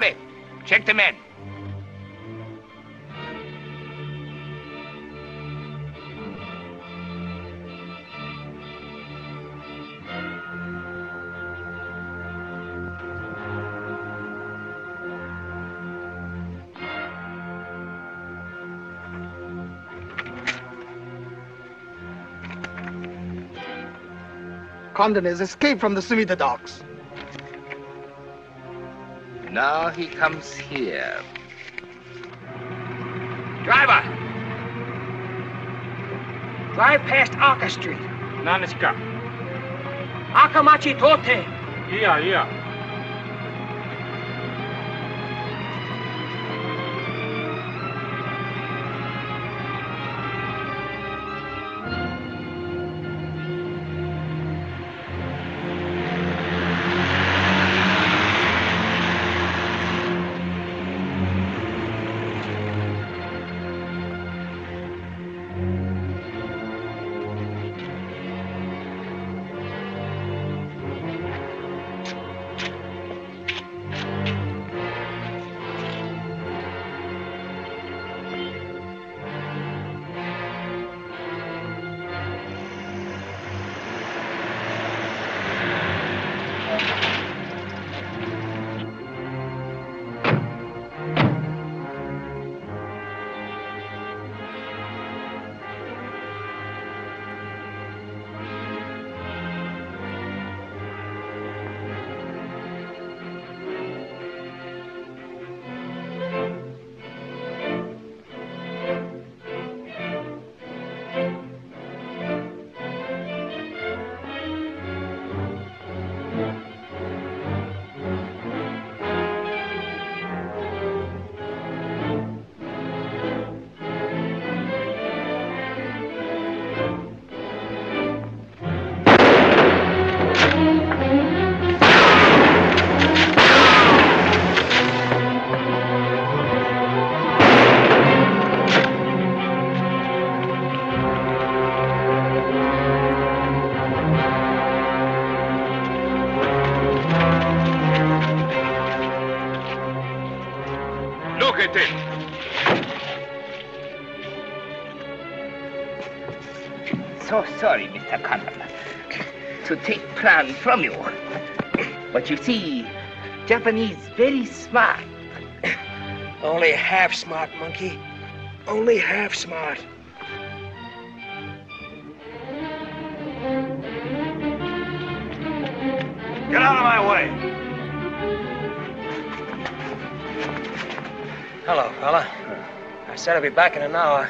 Abe, check the men. Condon has escaped from the Sylvia docks. Now he comes here. Driver! Drive past Arca Street. Naniska. Akamachi Tote. Yeah. So sorry, Mr. Condon, to take plan from you. But you see, Japanese very smart. Only half smart, monkey. Only half smart. Get out of my way. Hello, fella. I said I'd be back in an hour.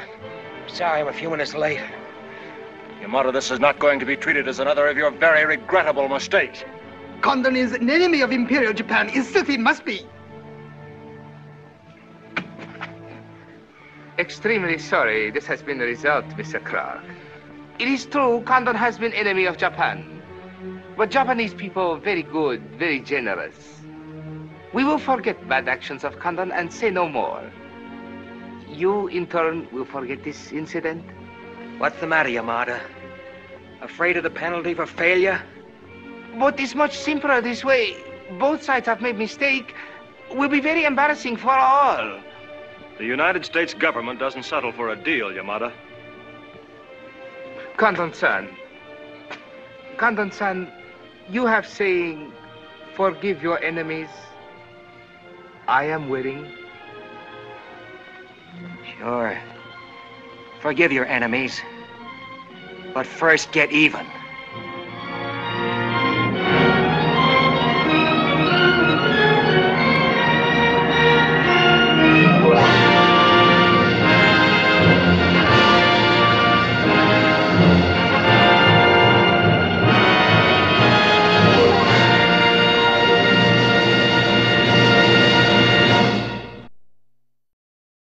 Sorry I'm a few minutes late. Yamato, this is not going to be treated as another of your very regrettable mistakes. Condon is an enemy of Imperial Japan. Insist it must be. Extremely sorry this has been the result, Mr. Clark. It is true Condon has been enemy of Japan. But Japanese people very good, very generous. We will forget bad actions of Condon and say no more. You, in turn, will forget this incident? What's the matter, Yamada? Afraid of the penalty for failure? But it's much simpler this way. Both sides have made mistake. Will be very embarrassing for all. The United States government doesn't settle for a deal, Yamada. Condon-san, you have saying, forgive your enemies. I am willing. Sure. Forgive your enemies. But first get even.